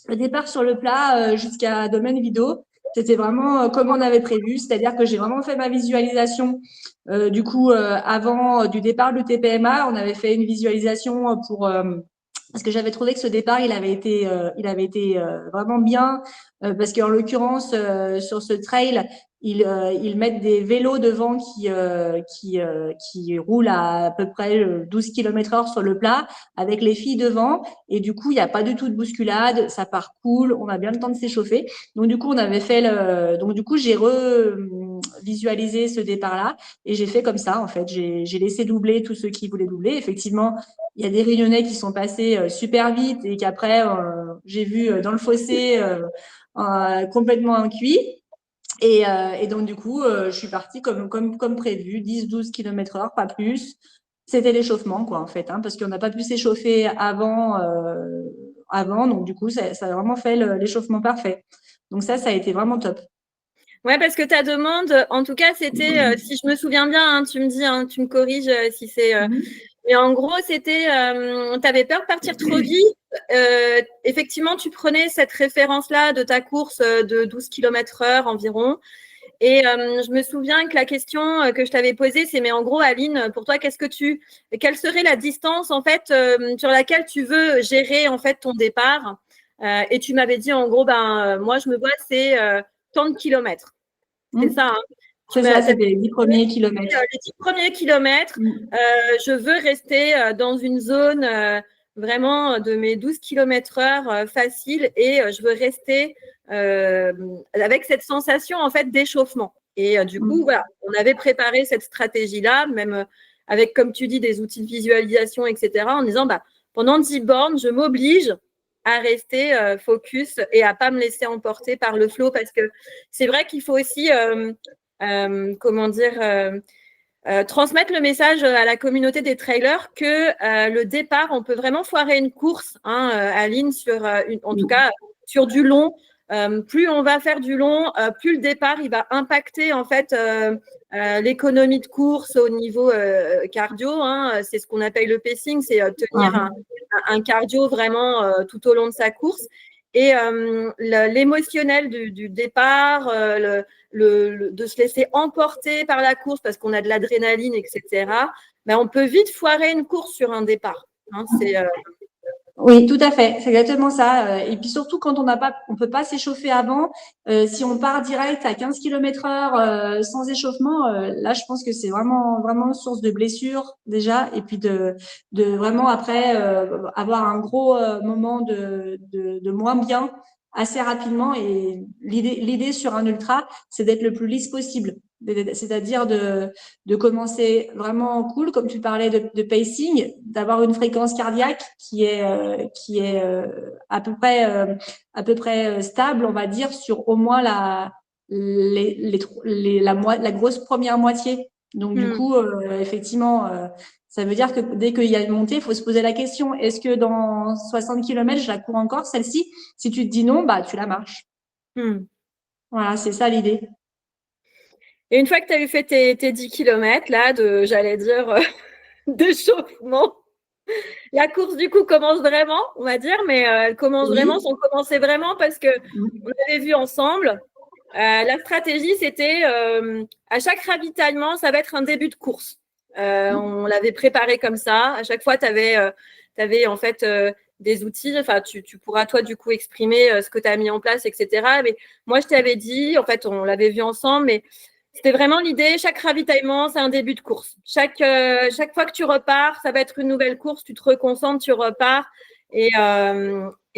Le départ sur le plat jusqu'à domaine vidéo, c'était vraiment comme on avait prévu. C'est-à-dire que j'ai vraiment fait ma visualisation. Du coup, avant du départ du TPMA, on avait fait une visualisation pour parce que j'avais trouvé que ce départ, il avait été vraiment bien parce qu'en l'occurrence sur ce trail, ils mettent des vélos devant qui roulent à peu près 12 km/h sur le plat avec les filles devant. Et du coup, il n'y a pas du tout de bousculade, ça part cool, on a bien le temps de s'échauffer. Donc, du coup, on avait fait donc, du coup, j'ai visualisé ce départ-là et j'ai fait comme ça, en fait. J'ai laissé doubler tous ceux qui voulaient doubler. Effectivement, il y a des Réunionnais qui sont passés super vite et qu'après, j'ai vu dans le fossé complètement un cuit. Et donc, du coup, je suis partie comme prévu, 10-12 km/h, pas plus. C'était l'échauffement, quoi, en fait, hein, parce qu'on n'a pas pu s'échauffer avant. Donc, du coup, ça a vraiment fait l'échauffement parfait. Donc, ça a été vraiment top.
Ouais, parce que ta demande, en tout cas, c'était, si je me souviens bien, hein, tu me dis, hein, tu me corriges si c'est.
Mhm.
Mais en gros, c'était, tu avais peur de partir trop vite. Effectivement, tu prenais cette référence-là de ta course de 12 km/h environ. Et je me souviens que la question que je t'avais posée, c'est mais en gros, Aline, pour toi, quelle serait la distance en fait sur laquelle tu veux gérer en fait ton départ? Et tu m'avais dit en gros, moi je me vois c'est tant de kilomètres. C'est ça. Hein. Tu
C'est
m'as
ça,
t'as
c'était les 10 premiers
dit,
kilomètres.
les 10 premiers kilomètres.
Mhm.
Je veux rester dans une zone vraiment de mes 12 km/h facile et je veux rester avec cette sensation en fait d'échauffement. Et du coup, voilà, on avait préparé cette stratégie-là, même avec, comme tu dis, des outils de visualisation, etc., en disant, pendant 10 bornes, je m'oblige à rester focus et à pas me laisser emporter par le flow parce que c'est vrai qu'il faut aussi, comment dire, transmettre le message à la communauté des trailers que le départ, on peut vraiment foirer une course, hein, Aline, en tout cas sur du long. Plus on va faire du long, plus le départ il va impacter en fait l'économie de course au niveau cardio. Hein, c'est ce qu'on appelle le pacing, c'est tenir un cardio vraiment tout au long de sa course. Et l'émotionnel du départ, de se laisser emporter par la course parce qu'on a de l'adrénaline, etc., on peut vite foirer une course sur un départ. Hein,
Oui, tout à fait, c'est exactement ça. Et puis surtout quand on peut pas s'échauffer avant. Si on part direct à 15 km/h sans échauffement, là, je pense que c'est vraiment vraiment source de blessures déjà, et puis de vraiment après avoir un gros moment de moins bien assez rapidement. Et l'idée sur un ultra, c'est d'être le plus lisse possible, c'est-à-dire de commencer vraiment cool, comme tu parlais de pacing, d'avoir une fréquence cardiaque qui est à peu près stable, on va dire, sur au moins la grosse première moitié. Donc, du coup, effectivement, ça veut dire que dès qu'il y a une montée, il faut se poser la question, est-ce que dans 60 km, je la cours encore, celle-ci? Si tu te dis non, tu la marches. Voilà, c'est ça l'idée.
Et une fois que tu as eu fait tes 10 km, là, j'allais dire, d'échauffement, la course, du coup, commence vraiment, on va dire, mais elle commence vraiment,
Oui.
sans commencer vraiment, parce que on avait vu ensemble, la stratégie, c'était à chaque ravitaillement, ça va être un début de course. On l'avait préparé comme ça. À chaque fois, tu avais en fait des outils. Enfin, tu pourras, toi, du coup, exprimer ce que tu as mis en place, etc. Mais moi, je t'avais dit, en fait, on l'avait vu ensemble, mais c'était vraiment l'idée. Chaque ravitaillement, c'est un début de course. Chaque fois que tu repars, ça va être une nouvelle course. Tu te reconcentres, tu repars. Et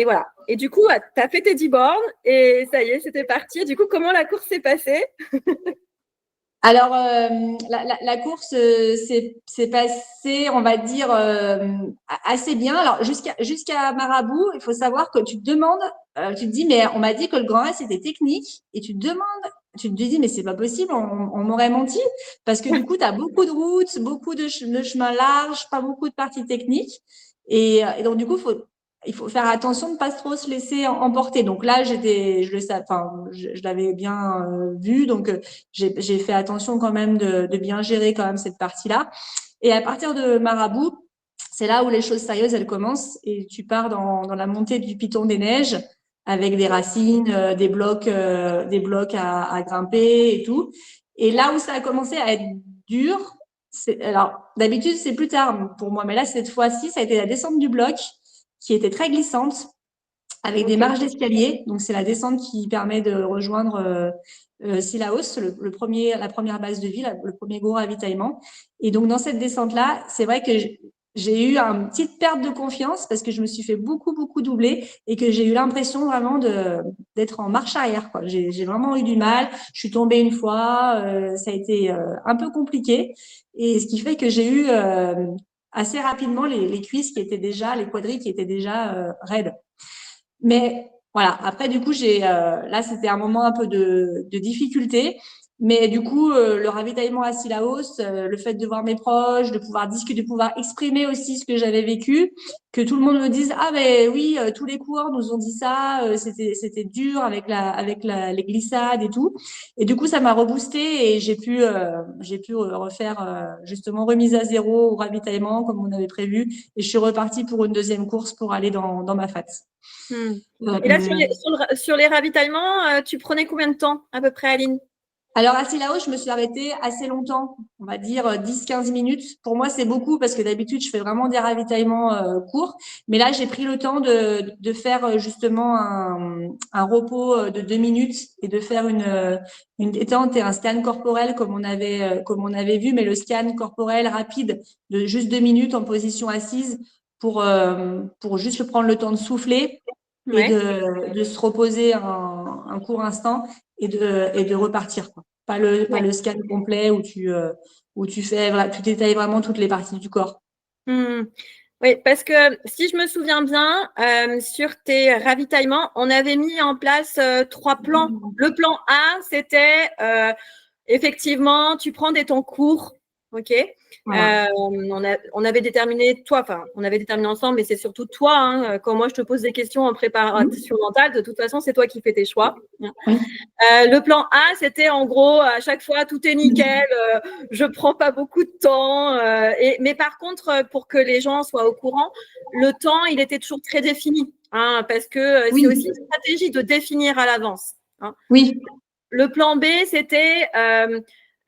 voilà. Et du coup, tu as fait tes 10 bornes et ça y est, c'était parti. Du coup, comment la course s'est passée?
Alors, la course s'est passée, on va dire, assez bien. Alors, jusqu'à Marabout, il faut savoir que tu te demandes, tu te dis, mais on m'a dit que le Grand S était technique, et tu te demandes, tu te dis, mais c'est pas possible, on m'aurait menti, parce que du coup, tu as beaucoup de routes, beaucoup de chemins larges, pas beaucoup de parties techniques, et donc du coup, il faut faire attention de pas trop se laisser emporter. Donc là, je l'avais bien vu, donc j'ai fait attention quand même de bien gérer quand même cette partie-là. Et à partir de Marabout, c'est là où les choses sérieuses elles commencent et tu pars dans la montée du Piton des Neiges avec des racines, des blocs à grimper et tout. Et là où ça a commencé à être dur, alors d'habitude c'est plus tard pour moi, mais là cette fois-ci ça a été la descente du bloc qui était très glissante avec des marges d'escalier. Donc, c'est la descente qui permet de rejoindre Sillaos, la première base de ville, le premier gros ravitaillement. Et donc, dans cette descente-là, c'est vrai que j'ai eu une petite perte de confiance parce que je me suis fait beaucoup, beaucoup doubler et que j'ai eu l'impression vraiment d'être en marche arrière, quoi. J'ai vraiment eu du mal. Je suis tombée une fois. Ça a été un peu compliqué. Et ce qui fait que j'ai eu assez rapidement les cuisses les quadris qui étaient déjà raides. Mais voilà, après, du coup, là, c'était un moment un peu de difficulté. Mais du coup, le ravitaillement à Sillaos, le fait de voir mes proches, de pouvoir discuter, de pouvoir exprimer aussi ce que j'avais vécu, que tout le monde me dise, ah ben oui, tous les coureurs nous ont dit ça, c'était dur avec les glissades et tout. Et du coup, ça m'a reboosté et j'ai pu refaire justement remise à zéro au ravitaillement comme on avait prévu. Et je suis repartie pour une deuxième course pour aller dans ma FAT.
Et là, sur les ravitaillements, tu prenais combien de temps à peu près, Aline?
Alors, à Sillaos, je me suis arrêtée assez longtemps, on va dire 10-15 minutes. Pour moi, c'est beaucoup parce que d'habitude, je fais vraiment des ravitaillements courts. Mais là, j'ai pris le temps de faire justement un repos de 2 minutes et de faire une détente et un scan corporel comme on avait vu, mais le scan corporel rapide de juste 2 minutes en position assise pour juste prendre le temps de souffler et
Ouais.
de se reposer un court instant et de repartir, quoi. Pas le scan complet où tu fais, voilà, tu détailles vraiment toutes les parties du corps.
Oui, parce que si je me souviens bien, sur tes ravitaillements, on avait mis en place 3 plans. Le plan A, c'était effectivement, tu prends des temps courts, ok.
Voilà.
On avait déterminé, on avait déterminé ensemble, mais c'est surtout toi, hein, quand moi je te pose des questions en préparation mentale, de toute façon, c'est toi qui fais tes choix.
Oui.
Le plan A, c'était en gros, à chaque fois, tout est nickel, je prends pas beaucoup de temps. Mais par contre, pour que les gens soient au courant, le temps, il était toujours très défini, hein, parce que c'est aussi une stratégie de définir à l'avance. Hein.
Oui.
Le plan B, c'était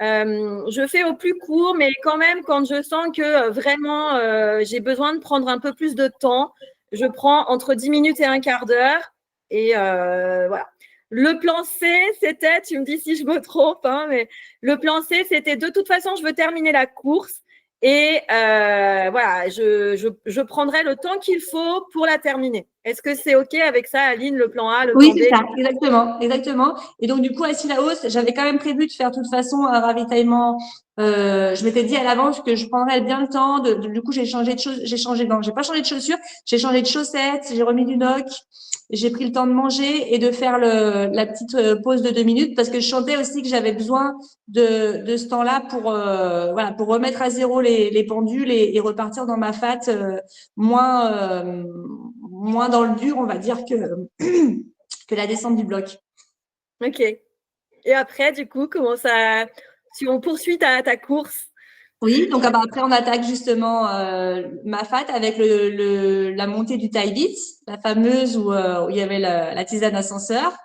je fais au plus court, mais quand même, quand je sens que vraiment j'ai besoin de prendre un peu plus de temps, je prends entre 10 minutes et un quart d'heure. Et voilà. Le plan C, c'était, tu me dis si je me trompe, hein, mais le plan C, c'était de toute façon, je veux terminer la course. Et voilà, je prendrai le temps qu'il faut pour la terminer. Est-ce que c'est OK avec ça, Aline, le plan A, le
Oui,
plan B?
c'est ça, exactement, exactement. Et donc, du coup, à Sillaos, j'avais quand même prévu de faire de toute façon un ravitaillement. Je m'étais dit à l'avance que je prendrais bien le temps. Du coup, j'ai changé de choses. Non, j'ai pas changé de chaussures. J'ai changé de chaussettes. J'ai remis du doc. J'ai pris le temps de manger et de faire la petite pause de 2 minutes parce que je sentais aussi que j'avais besoin de ce temps-là voilà, pour remettre à zéro les pendules et repartir dans ma fat moins dans le dur, on va dire que la descente du bloc.
Ok. Et après, du coup, comment ça. Si on poursuit ta course.
Oui, donc après on attaque justement ma fat avec la montée du taille vite, la fameuse où il y avait la tisane ascenseur.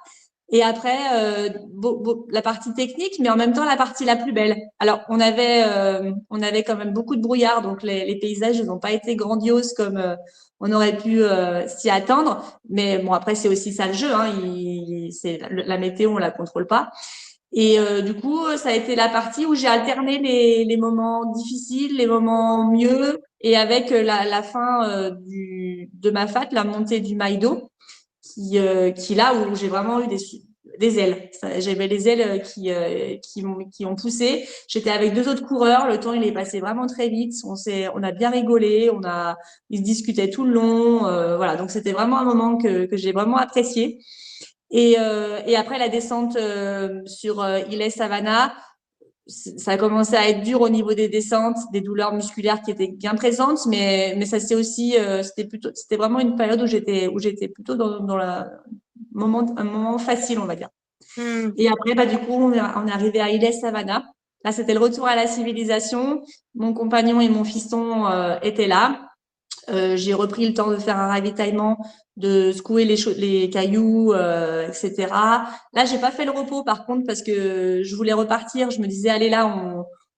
Et après la partie technique, mais en même temps la partie la plus belle. Alors on avait quand même beaucoup de brouillard, donc les paysages n'ont pas été grandioses comme on aurait pu s'y attendre. Mais bon après c'est aussi ça le jeu, hein, c'est la météo on la contrôle pas. Et du coup, ça a été la partie où j'ai alterné les moments difficiles, les moments mieux, et avec la fin de ma fat, la montée du Maïdo, qui là où j'ai vraiment eu des ailes. J'avais les ailes qui ont poussé. J'étais avec 2 autres coureurs. Le temps, il est passé vraiment très vite. On a bien rigolé. Ils se discutaient tout le long. Voilà. Donc, c'était vraiment un moment que j'ai vraiment apprécié. Et après la descente sur Illes Savannah, ça a commencé à être dur au niveau des descentes, des douleurs musculaires qui étaient bien présentes, mais ça c'est aussi, c'était vraiment une période où j'étais plutôt dans un moment facile, on va dire.
Hmm.
Et après, bah, du coup, on est arrivé à Illes Savannah. Là, c'était le retour à la civilisation. Mon compagnon et mon fiston étaient là. J'ai repris le temps de faire un ravitaillement, de secouer les cailloux, etc. Là, j'ai pas fait le repos par contre parce que je voulais repartir. Je me disais, allez là,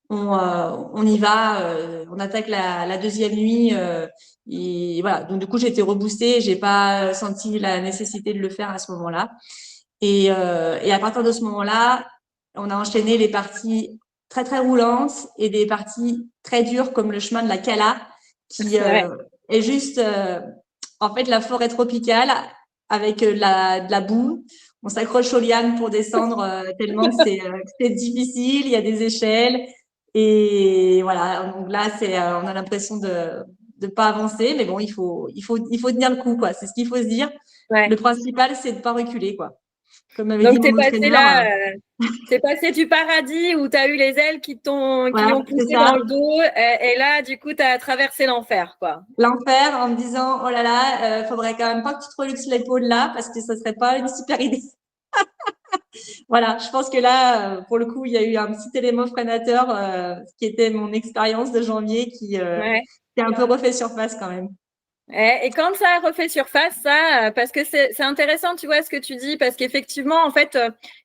on y va, on attaque la deuxième nuit. Et voilà. Donc du coup, j'ai été reboostée. J'ai pas senti la nécessité de le faire à ce moment-là. Et à partir de ce moment-là, on a enchaîné les parties très très roulantes et des parties très dures comme le chemin de la Cala qui
Ouais.
est juste en fait la forêt tropicale avec de la boue. On s'accroche aux lianes pour descendre tellement que c'est difficile. Il y a des échelles et voilà. Donc là, on a l'impression de pas avancer, mais bon, il faut tenir le coup quoi. C'est ce qu'il faut se dire. Le
Ouais.
principal, c'est de pas reculer quoi. Comme m'avait dit
Donc,
mon entraîneur,
t'es passé du paradis où tu as eu les ailes qui
voilà,
ont
c'est
poussé
ça.
dans le dos. Et là, du coup, tu as traversé l'enfer, quoi.
L'enfer en me disant, oh là là, faudrait quand même pas que tu te reluxes l'épaule là parce que ça serait pas une super idée. Voilà, je pense que là, pour le coup, il y a eu un petit élément freinateur qui était mon expérience de janvier
Ouais.
qui a un peu refait surface quand même.
Et quand ça a refait surface, ça, parce que c'est intéressant, tu vois, ce que tu dis, parce qu'effectivement, en fait,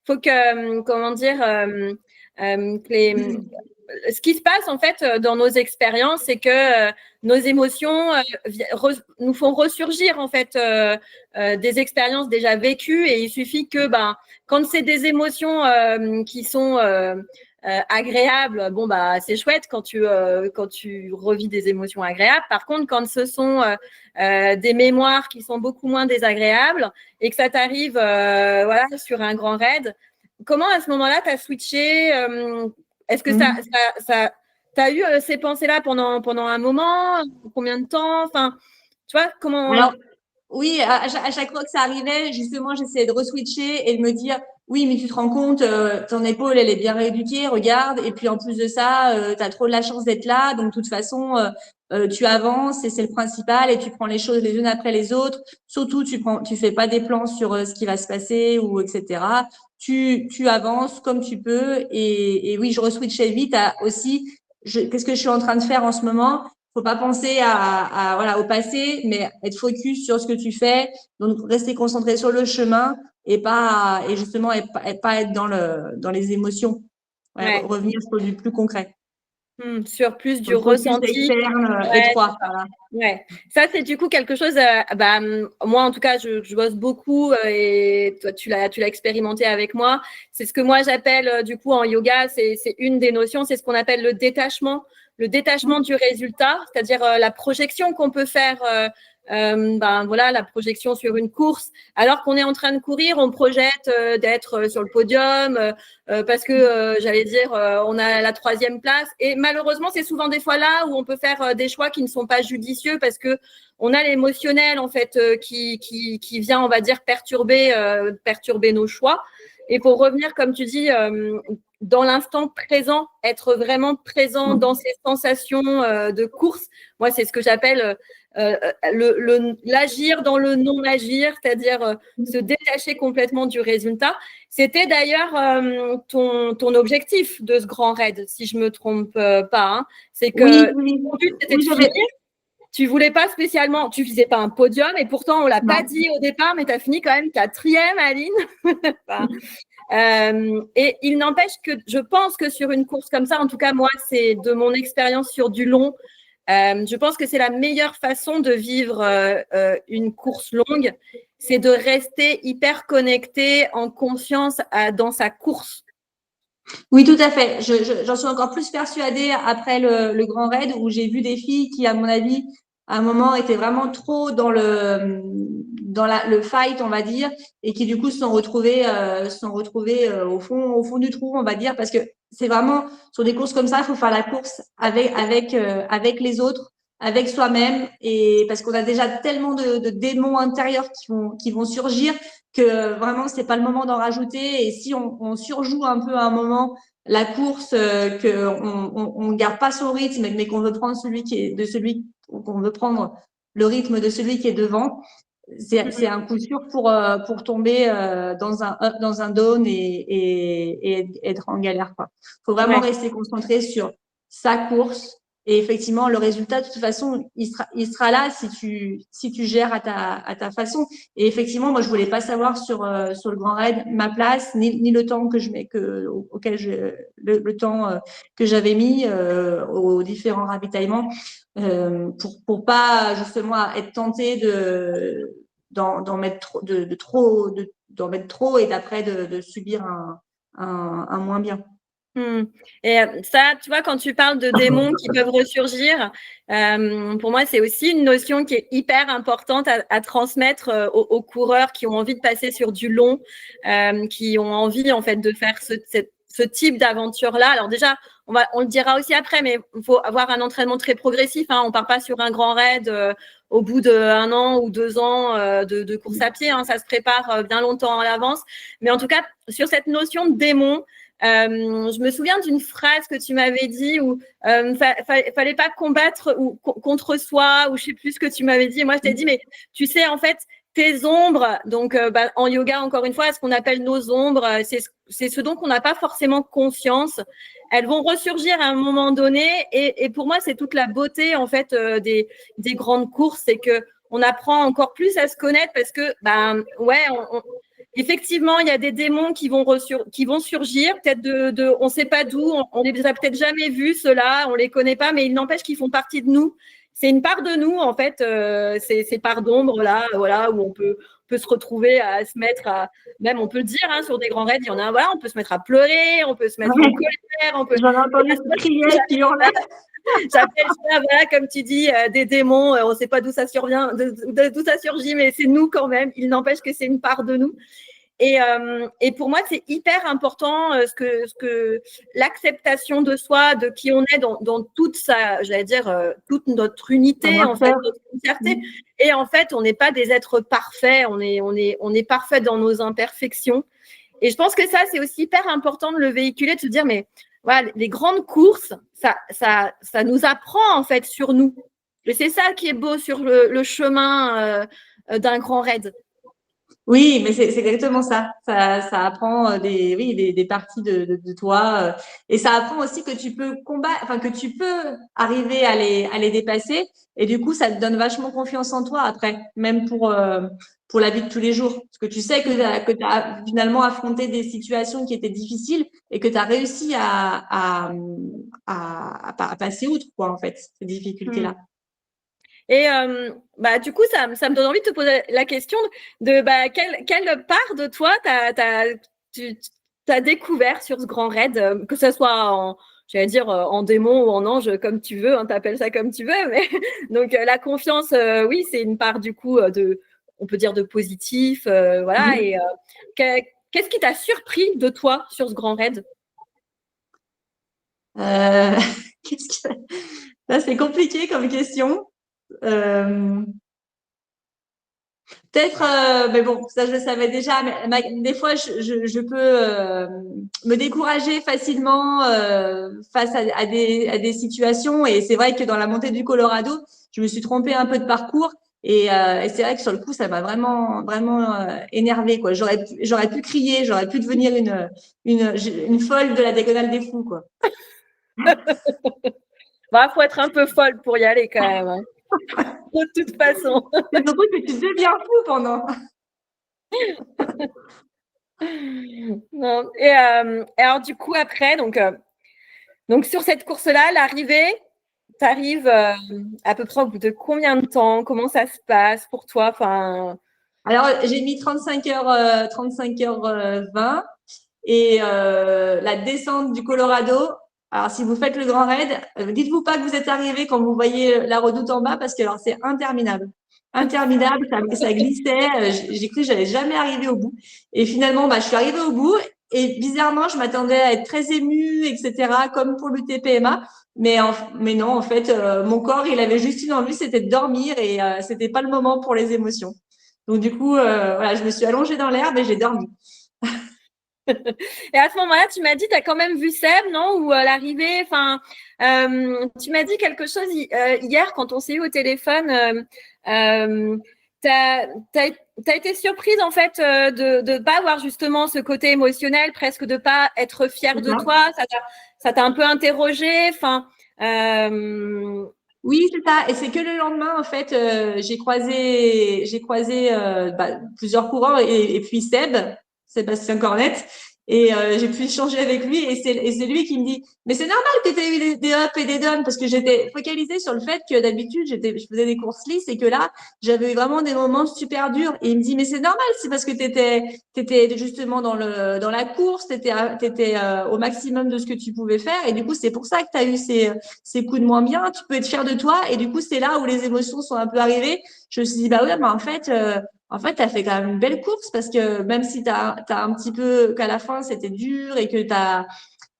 faut que, comment dire, que ce qui se passe, en fait, dans nos expériences, c'est que nos émotions nous font ressurgir, en fait, des expériences déjà vécues, et il suffit que, ben, quand c'est des émotions qui sont agréables, bon, bah, c'est chouette quand tu revis des émotions agréables. Par contre, quand ce sont des mémoires qui sont beaucoup moins désagréables et que ça t'arrive voilà, sur un grand raid. Comment à ce moment-là, tu as switché Est-ce que t'as eu ces pensées-là pendant un moment? Combien de temps? Enfin, tu vois, comment.
Alors, oui, à chaque fois que ça arrivait, justement, j'essayais de reswitcher et de me dire, oui, mais tu te rends compte, ton épaule, elle est bien rééduquée, regarde. Et puis, en plus de ça, tu as trop de la chance d'être là. Donc, de toute façon, tu avances et c'est le principal et tu prends les choses les unes après les autres. Surtout, tu fais pas des plans sur ce qui va se passer ou etc. Tu avances comme tu peux. Et oui, je reswitchais vite à aussi, qu'est-ce que je suis en train de faire en ce moment? Faut pas penser voilà, au passé, mais être focus sur ce que tu fais. Donc, rester concentré sur le chemin et justement, pas être dans les émotions. Ouais,
Ouais.
revenir sur du plus concret.
Sur plus
Sur
du
le focus
ressenti.
externe,
Ouais, c'est
étroit.
ça.
Voilà.
Ouais, ça c'est du coup quelque chose. Moi en tout cas, je bosse beaucoup et toi tu l'as expérimenté avec moi. C'est ce que moi j'appelle du coup en yoga, c'est une des notions, c'est ce qu'on appelle le détachement du résultat, c'est-à-dire la projection qu'on peut faire. Voilà, la projection sur une course. Alors qu'on est en train de courir, on projette d'être sur le podium parce que j'allais dire on a la troisième place. Et malheureusement, c'est souvent des fois là où on peut faire des choix qui ne sont pas judicieux parce que on a l'émotionnel en fait qui vient, on va dire, perturber nos choix. Et pour revenir, comme tu dis, dans l'instant présent, être vraiment présent dans ces sensations de course. Moi, c'est ce que j'appelle l'agir dans le non-agir, c'est-à-dire se détacher complètement du résultat. C'était d'ailleurs ton objectif de ce grand raid, si je ne me trompe pas. Hein. C'est que
Oui,
ton but, c'était
oui,
de finir. Tu voulais pas spécialement, tu visais pas un podium et pourtant on l'a pas
non.
dit au départ, mais tu as fini quand même quatrième, Aline. Enfin, et il n'empêche que je pense que sur une course comme ça, en tout cas moi, c'est de mon expérience sur du long, je pense que c'est la meilleure façon de vivre une course longue, c'est de rester hyper connecté en conscience dans sa course.
Oui, tout à fait. J'en suis encore plus persuadée après le grand raid où j'ai vu des filles qui, à mon avis, à un moment étaient vraiment trop le fight, on va dire, et qui du coup se sont retrouvées au fond du trou, on va dire, parce que c'est vraiment sur des courses comme ça, il faut faire la course avec les autres. avec soi-même, et parce qu'on a déjà tellement de démons intérieurs qui vont surgir que vraiment c'est pas le moment d'en rajouter. Et si on surjoue un peu à un moment la course, que on garde pas son rythme, mais qu'on veut prendre qu'on veut prendre le rythme de celui qui est devant, c'est un coup sûr pour tomber dans un down et être en galère, quoi. Faut vraiment
Ouais.
rester concentré sur sa course. Et effectivement, le résultat, de toute façon, il sera là si tu gères à ta façon. Et effectivement, moi, je voulais pas savoir sur le Grand Raid ma place, ni le temps que je mets, auquel le temps que j'avais mis aux différents ravitaillements, pour pas justement être tenté d'en mettre trop, d'en mettre trop et d'après de subir un moins bien.
Et ça, tu vois, quand tu parles de démons qui peuvent ressurgir, pour moi, c'est aussi une notion qui est hyper importante à transmettre aux coureurs qui ont envie de passer sur du long, qui ont envie en fait de faire ce type d'aventure-là. Alors déjà, on le dira aussi après, mais il faut avoir un entraînement très progressif. Hein. On part pas sur un grand raid au bout d'1 an ou 2 ans de course à pied. Hein. Ça se prépare bien longtemps à l'avance. Mais en tout cas, sur cette notion de démon, je me souviens d'une phrase que tu m'avais dit où fallait pas combattre ou contre soi, ou je sais plus ce que tu m'avais dit. Et moi, je t'ai dit, mais tu sais, en fait, tes ombres, donc en yoga, encore une fois, ce qu'on appelle nos ombres, c'est ce dont on n'a pas forcément conscience. Elles vont ressurgir à un moment donné, et pour moi, c'est toute la beauté en fait des grandes courses, c'est que on apprend encore plus à se connaître parce que ouais, effectivement, il y a des démons qui vont surgir, peut-être on ne sait pas d'où, on les a peut-être jamais vus, ceux-là, on les connaît pas, mais il n'empêche qu'ils font partie de nous. C'est une part de nous, en fait, ces parts d'ombre là, voilà, où on peut se retrouver à se mettre à, même on peut le dire, hein, sur des grands raids, il y en a, voilà, on peut se mettre à pleurer, on peut se mettre en colère,
J'en ai entendu crier, qui hurlait.
J'appelle ça, voilà, comme tu dis, des démons. On ne sait pas d'où ça survient, d'où ça surgit, mais c'est nous quand même. Il n'empêche que c'est une part de nous. Et pour moi, c'est hyper important l'acceptation de soi, de qui on est dans toute sa, j'allais dire, toute notre unité, en fait, notre entièreté. Et en fait, on n'est pas des êtres parfaits. On est parfait dans nos imperfections. Et je pense que ça, c'est aussi hyper important de le véhiculer, de se dire, mais voilà, les grandes courses, ça nous apprend en fait sur nous. Et c'est ça qui est beau sur le chemin d'un grand raid.
Oui, mais c'est exactement ça. Ça apprend des parties de toi, et ça apprend aussi que tu peux combattre, enfin que tu peux arriver à les dépasser. Et du coup, ça te donne vachement confiance en toi après, même pour la vie de tous les jours, parce que tu sais que tu as finalement affronté des situations qui étaient difficiles et que tu as réussi à passer outre, quoi, en fait, ces difficultés-là.
Et du coup, ça me donne envie de te poser la question de quelle part de toi tu as découvert sur ce grand raid, que ce soit j'allais dire en démon ou en ange, comme tu veux, hein, t'appelles ça comme tu veux. Mais donc la confiance, oui, c'est une part du coup on peut dire de positif, voilà. Et qu'est-ce qui t'a surpris de toi sur ce grand raid?
Ça, c'est compliqué comme question. Peut-être, mais bon, ça je le savais déjà, mais des fois je peux me décourager facilement face à des situations, et c'est vrai que dans la montée du Colorado, je me suis trompée un peu de parcours, et c'est vrai que sur le coup, ça m'a vraiment énervée, quoi. J'aurais pu crier, j'aurais pu devenir une folle de la diagonale des fous, quoi.
Faut être un peu folle pour y aller quand même. Hein. De toute façon.
C'est surtout que tu deviens fou pendant.
Non. Et alors du coup après, donc sur cette course-là, l'arrivée, tu arrives à peu près au bout de combien de temps? Comment ça se passe pour toi? Enfin.
Alors j'ai mis 35 heures 20, et la descente du Colorado. Alors si vous faites le grand raid, dites-vous pas que vous êtes arrivé quand vous voyez la redoute en bas, parce que alors c'est interminable. Interminable, ça glissait. J'ai cru que j'allais jamais arriver au bout. Et finalement, je suis arrivée au bout. Et bizarrement, je m'attendais à être très émue, etc., comme pour le TPMA. Mais non, en fait, mon corps, il avait juste une envie, c'était de dormir et c'était pas le moment pour les émotions. Donc du coup, voilà, je me suis allongée dans l'herbe et j'ai dormi.
Et à ce moment-là, tu m'as dit, tu as quand même vu Seb, non? Ou à l'arrivée, enfin, tu m'as dit quelque chose hier quand on s'est eu au téléphone. Tu as été surprise en fait de ne pas avoir justement ce côté émotionnel, presque de pas être fière de toi. Ça t'a un peu interrogé. Enfin,
Oui, c'est ça. Et c'est que le lendemain, en fait, j'ai croisé plusieurs coureurs et puis Sébastien Cornette. Et j'ai pu échanger avec lui et c'est lui qui me dit, mais c'est normal que tu aies eu des ups et des downs parce que j'étais focalisée sur le fait que d'habitude, je faisais des courses lisses et que là, j'avais eu vraiment des moments super durs. Et il me dit, mais c'est normal, c'est parce que t'étais justement dans la course, t'étais au maximum de ce que tu pouvais faire. Et du coup, c'est pour ça que tu as eu ces coups de moins bien, tu peux être fier de toi. Et du coup, c'est là où les émotions sont un peu arrivées. Je me suis dit, bah ouais, mais en fait, tu as fait quand même une belle course parce que même si tu as un petit peu qu'à la fin, c'était dur et que t'as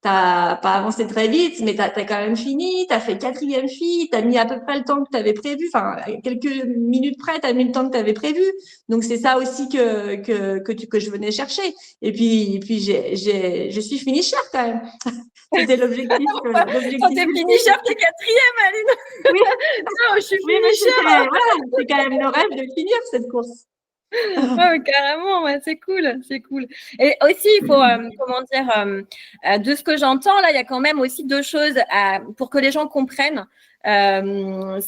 pas avancé très vite, mais t'as quand même fini, t'as fait quatrième fille, t'as mis à peu près le temps que t'avais prévu, enfin, quelques minutes près, t'as mis le temps que t'avais prévu. Donc, c'est ça aussi que je venais chercher. Et puis je suis finisher quand même. C'était l'objectif,
quand tu es
ultime.
finisher, tu es quatrième, Aline.
Oui,
Non, je suis
oui, mais
finisher.
voilà, c'est quand même le rêve de finir cette course.
Ouais, carrément, ouais, c'est cool, c'est cool. Et aussi, il faut, comment dire, de ce que j'entends, là, il y a quand même aussi deux choses pour que les gens comprennent. En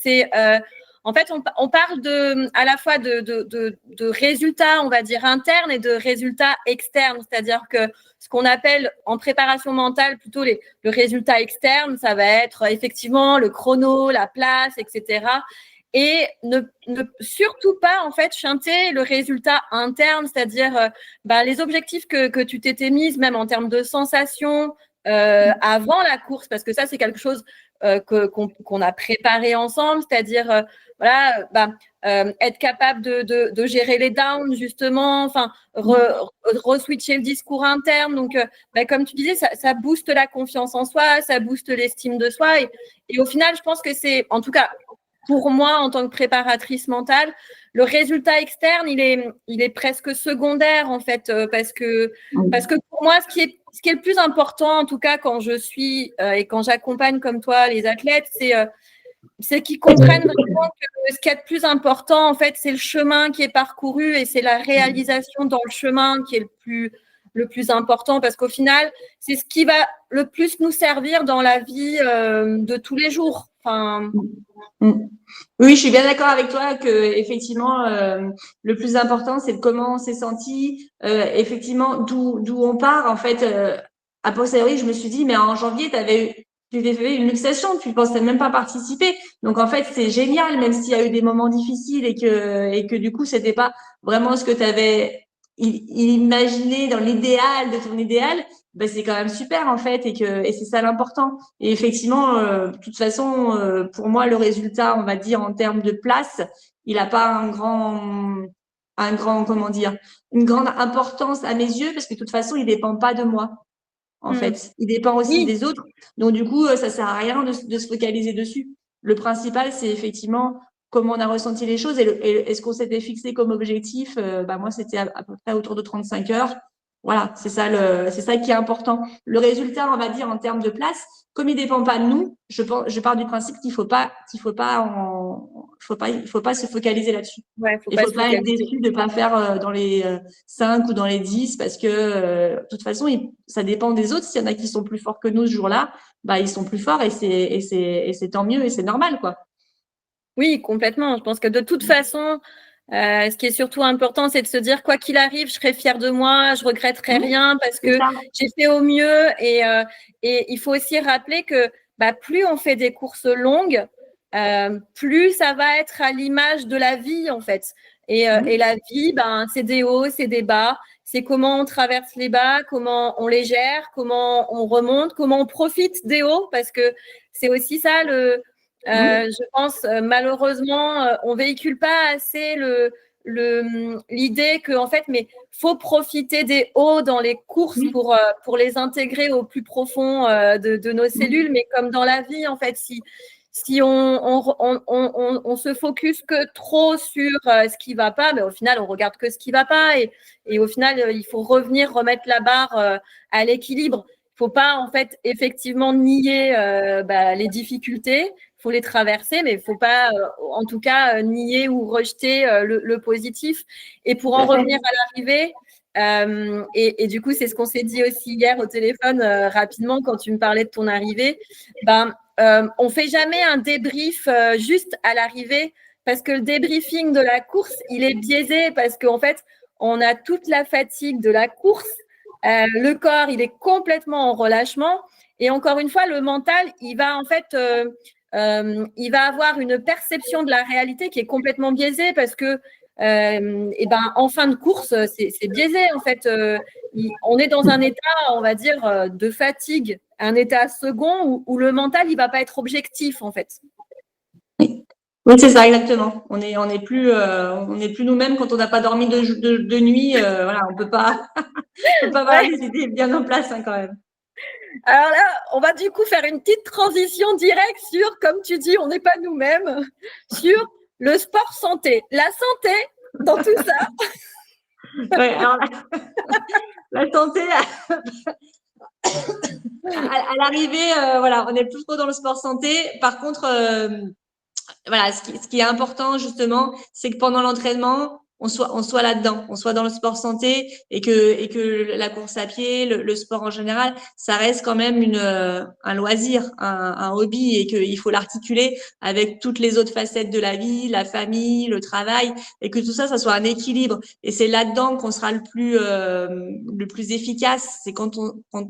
fait, on parle à la fois de résultats, on va dire, internes et de résultats externes. C'est-à-dire que ce qu'on appelle en préparation mentale plutôt le résultat externe, ça va être effectivement le chrono, la place, etc. Et ne surtout pas en fait chanter le résultat interne, c'est-à-dire les objectifs que tu t'étais mise, même en termes de sensations avant la course, parce que ça c'est quelque chose qu'on a préparé ensemble, c'est-à-dire être capable de gérer les downs justement, enfin re-switcher le discours interne. Donc comme tu disais, ça booste la confiance en soi, ça booste l'estime de soi et au final, je pense que c'est, en tout cas pour moi, en tant que préparatrice mentale, le résultat externe, il est presque secondaire, en fait, parce que pour moi, ce qui est le plus important, en tout cas, quand je suis et quand j'accompagne comme toi les athlètes, c'est qu'ils comprennent vraiment que ce qui est le plus important, en fait, c'est le chemin qui est parcouru et c'est la réalisation dans le chemin qui est le plus important parce qu'au final, c'est ce qui va le plus nous servir dans la vie de tous les jours. Enfin,
oui, je suis bien d'accord avec toi que effectivement le plus important c'est de comment on s'est senti, effectivement d'où on part en fait. A posteriori, je me suis dit mais en janvier tu t'es fait une luxation, tu pensais même pas participer. Donc en fait c'est génial même s'il y a eu des moments difficiles et que du coup c'était pas vraiment ce que tu avais imaginé dans l'idéal de ton idéal. Ben, c'est quand même super en fait et c'est ça l'important. Et effectivement, de toute façon, pour moi, le résultat, on va dire en termes de place, il n'a pas comment dire, une grande importance à mes yeux parce que de toute façon, il dépend pas de moi. En fait, il dépend aussi
oui.
des autres. Donc du coup, ça sert à rien de se focaliser dessus. Le principal, c'est effectivement comment on a ressenti les choses et ce qu'on s'était fixé comme objectif. Moi, c'était à peu près autour de 35 heures. Voilà, c'est ça qui est important. Le résultat, on va dire en termes de place, comme il dépend pas de nous, je pars du principe il faut pas se focaliser là-dessus.
Ouais, faut
Il
pas
faut
se
pas être
focaliser.
déçu de pas faire dans les 5 ou dans les 10 parce que de toute façon, ça dépend des autres. S'il y en a qui sont plus forts que nous ce jour-là, bah ils sont plus forts et c'est tant mieux et c'est normal quoi.
Oui, complètement. Je pense que de toute façon, ce qui est surtout important, c'est de se dire quoi qu'il arrive, je serai fière de moi, je regretterai rien parce
C'est
que
ça.
j'ai fait au mieux. Et il faut aussi rappeler que plus on fait des courses longues, plus ça va être à l'image de la vie en fait. Et la vie, c'est des hauts, c'est des bas. C'est comment on traverse les bas, comment on les gère, comment on remonte, comment on profite des hauts, parce que c'est aussi ça je pense malheureusement, on véhicule pas assez l'idée que en fait, mais faut profiter des hauts dans les courses pour les intégrer au plus profond de nos cellules, mais comme dans la vie, en fait, si on se focus que trop sur ce qui va pas, mais au final, on regarde que ce qui va pas et au final, il faut remettre la barre à l'équilibre. Il faut pas, en fait, effectivement nier les difficultés. Il faut les traverser, mais il ne faut pas, en tout cas, nier ou rejeter le positif. Et pour en revenir à l'arrivée, et du coup, c'est ce qu'on s'est dit aussi hier au téléphone rapidement quand tu me parlais de ton arrivée. On ne fait jamais un débrief juste à l'arrivée parce que le débriefing de la course, il est biaisé parce qu'en fait, on a toute la fatigue de la course. Le corps, il est complètement en relâchement. Et encore une fois, le mental, il va en fait, il va avoir une perception de la réalité qui est complètement biaisée parce que, en fin de course, c'est biaisé en fait. On est dans un état, on va dire, de fatigue, un état second où le mental, il va pas être objectif en fait.
Oui, c'est ça, exactement. On est plus nous-mêmes quand on n'a pas dormi de nuit. Voilà, on peut pas avoir des idées bien en place quand même.
Alors là, on va du coup faire une petite transition directe sur, comme tu dis, on n'est pas nous-mêmes, sur le sport santé. La santé dans tout ça.
Ouais, alors la santé, à l'arrivée, voilà, on n'est plus trop dans le sport santé. Par contre, voilà, ce qui est important justement, c'est que pendant l'entraînement, on soit là-dedans, on soit dans le sport santé et que la course à pied, le sport en général, ça reste quand même un loisir, un hobby et qu'il faut l'articuler avec toutes les autres facettes de la vie, la famille, le travail et que tout ça, ça soit un équilibre. Et c'est là-dedans qu'on sera le plus efficace. C'est quand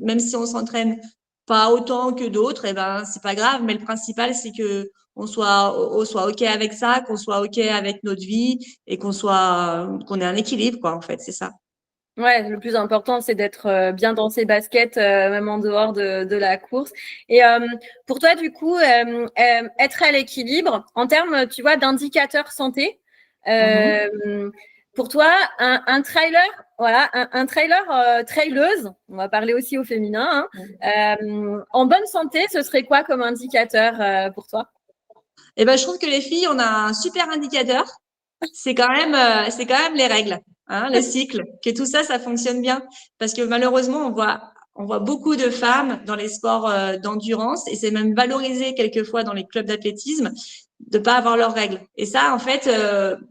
même si on s'entraîne pas autant que d'autres, c'est pas grave. Mais le principal, c'est que on soit OK avec ça, qu'on soit OK avec notre vie et qu'on ait un équilibre, quoi, en fait, c'est ça.
Ouais, le plus important, c'est d'être bien dans ses baskets, même en dehors de la course. Et pour toi, du coup, être à l'équilibre, en termes, tu vois, d'indicateurs santé, pour toi, un trailer, voilà, un trailer traileuse, on va parler aussi au féminin, en bonne santé, ce serait quoi comme indicateur pour toi?
Je trouve que les filles, on a un super indicateur. C'est quand même les règles, le cycle, que tout ça, ça fonctionne bien. Parce que malheureusement, on voit beaucoup de femmes dans les sports d'endurance et c'est même valorisé quelquefois dans les clubs d'athlétisme de pas avoir leurs règles. Et ça, en fait,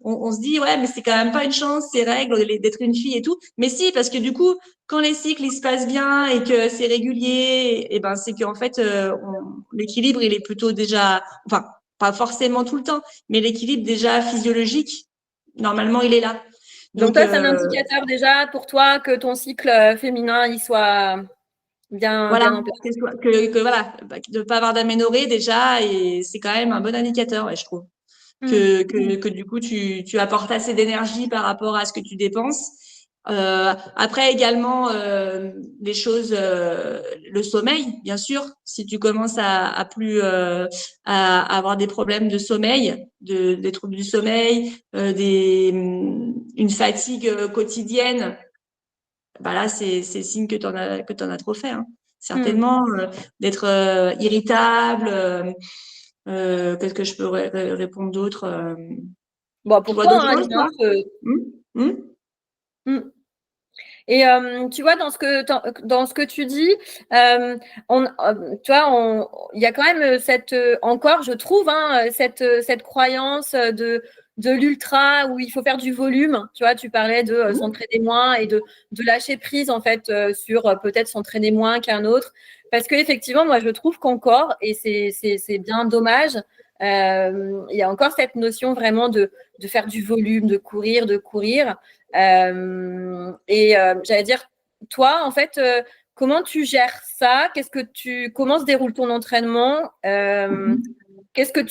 on se dit, ouais, mais c'est quand même pas une chance, ces règles, d'être une fille et tout. Mais si, parce que du coup, quand les cycles, ils se passent bien et que c'est régulier, et c'est qu'en fait, l'équilibre, il est plutôt déjà, enfin, pas forcément tout le temps, mais l'équilibre déjà physiologique, normalement, il est là.
Donc toi, c'est un indicateur déjà pour toi que ton cycle féminin, il soit bien en place.
Voilà, de ne pas avoir d'aménorrhée déjà, et c'est quand même un bon indicateur, ouais, je trouve. Que du coup, tu apportes assez d'énergie par rapport à ce que tu dépenses. Après également les choses, le sommeil, bien sûr. Si tu commences à plus à avoir des problèmes de sommeil, des troubles du sommeil, une fatigue quotidienne, là c'est signe que t'en as trop fait, hein. Certainement d'être irritable. Qu'est-ce que je peux répondre d'autre?
Bon,
Tu
pour
vois
toi,
d'autres choses, toi?
Et tu vois, dans ce que tu dis, tu vois, il y a quand même encore, je trouve, cette croyance de l'ultra où il faut faire du volume. Tu vois, tu parlais de s'entraîner moins et de lâcher prise, en fait, sur peut-être s'entraîner moins qu'un autre. Parce qu'effectivement, moi, je trouve qu'encore, et c'est bien dommage, il y a encore cette notion vraiment de faire du volume, de courir, j'allais dire, toi, en fait, comment tu gères ça? Comment se déroule ton entraînement? Qu'est-ce que